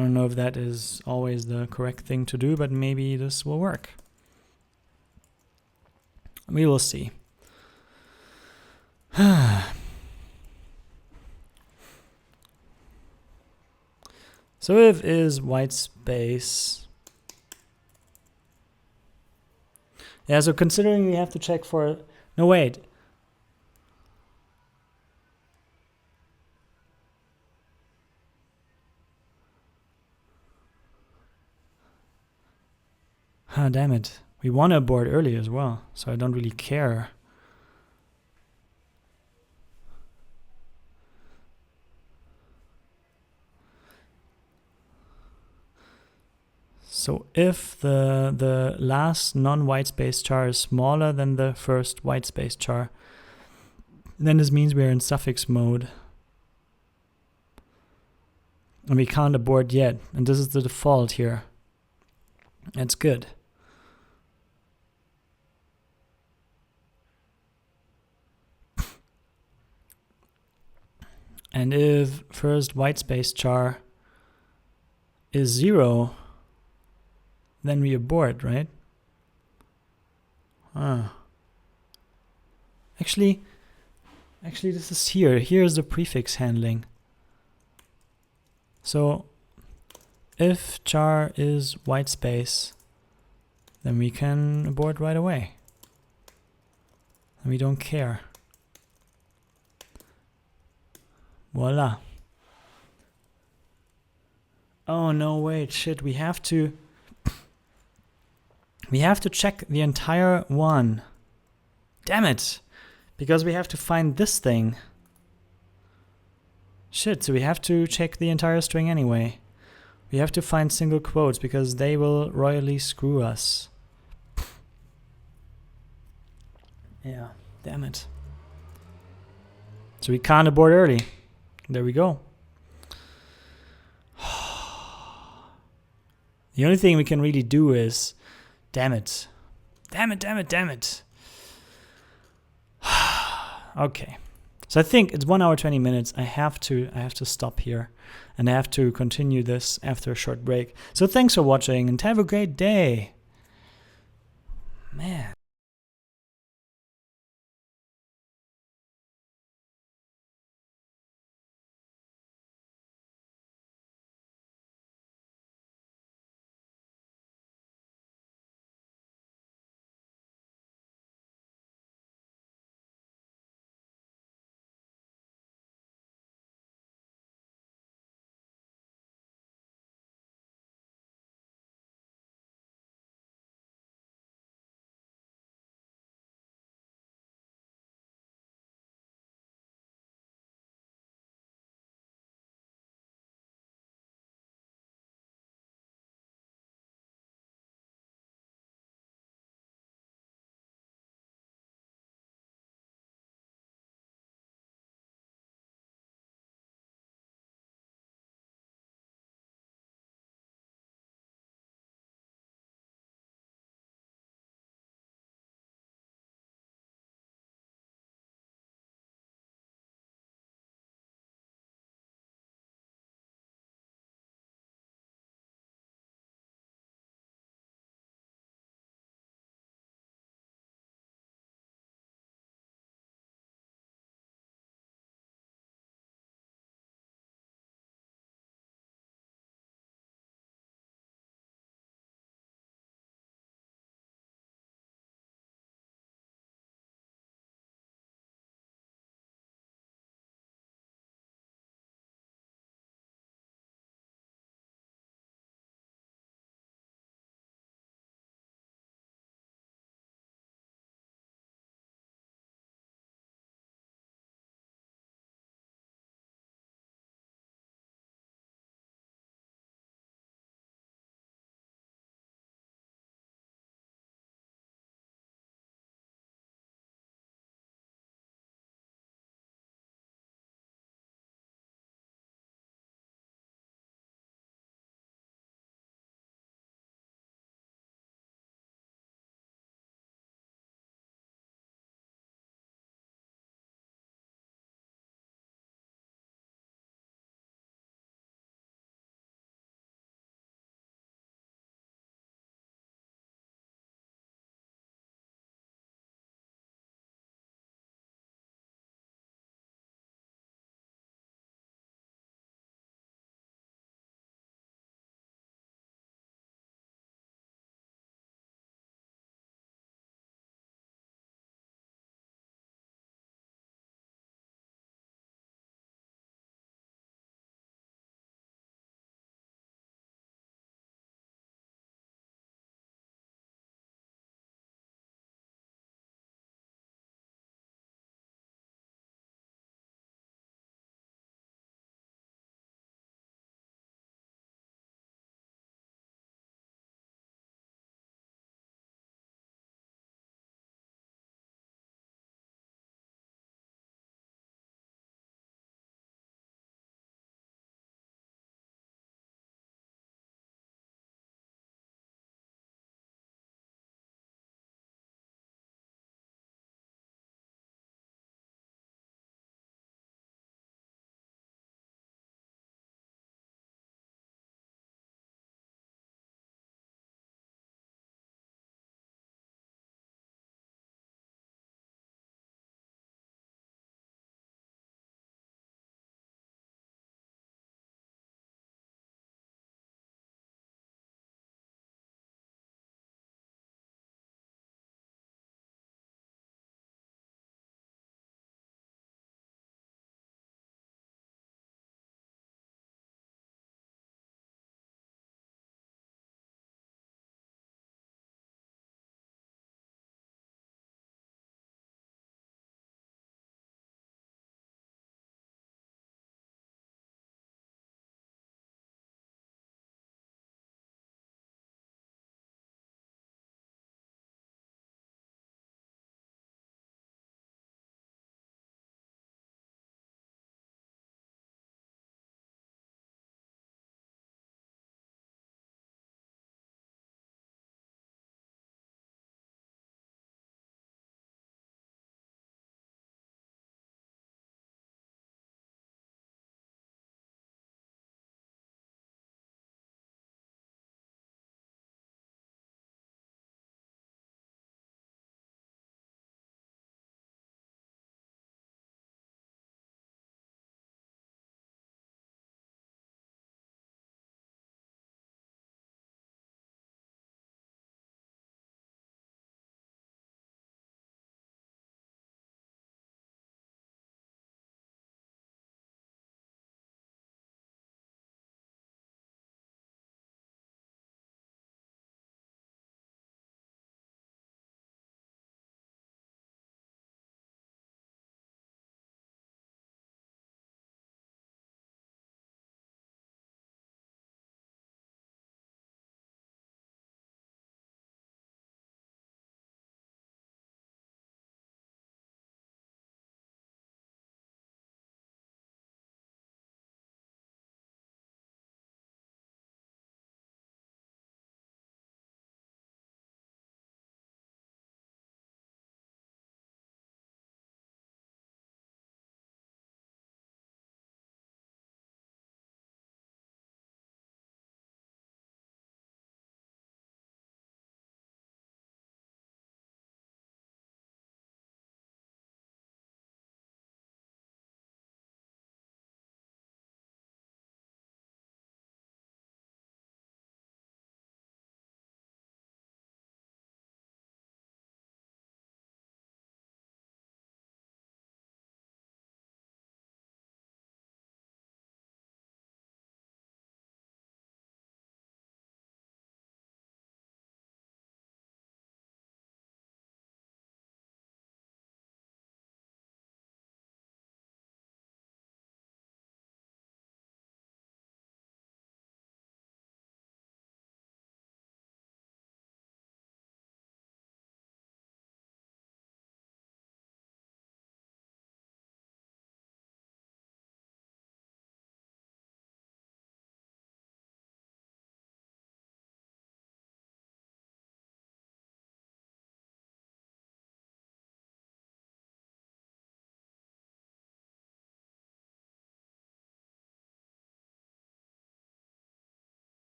don't know if that is always the correct thing to do, but maybe this will work. We will see. So if is white space. Yeah, so considering we have to check for, no wait. Ah, damn it. We want to abort early as well, so I don't really care. So if the last non-white space char is smaller than the first white space char, then this means we're in suffix mode. And we can't abort yet, and this is the default here. That's good. And if first white space char is 0, then we abort, right? Actually, this is here. Here's the prefix handling. So if char is white space, then we can abort right away. And we don't care. Voila. Oh no, wait, shit, we have to check the entire one. Damn it! Because we have to find this thing. Shit, so we have to check the entire string anyway. We have to find single quotes because they will royally screw us. Yeah, damn it. So we can't abort early. There we go. The only thing we can really do is, damn it. Damn it, damn it, damn it. Okay. So I think it's 1 hour 20 minutes. I have to stop here, and I have to continue this after a short break. So thanks for watching and have a great day. Man.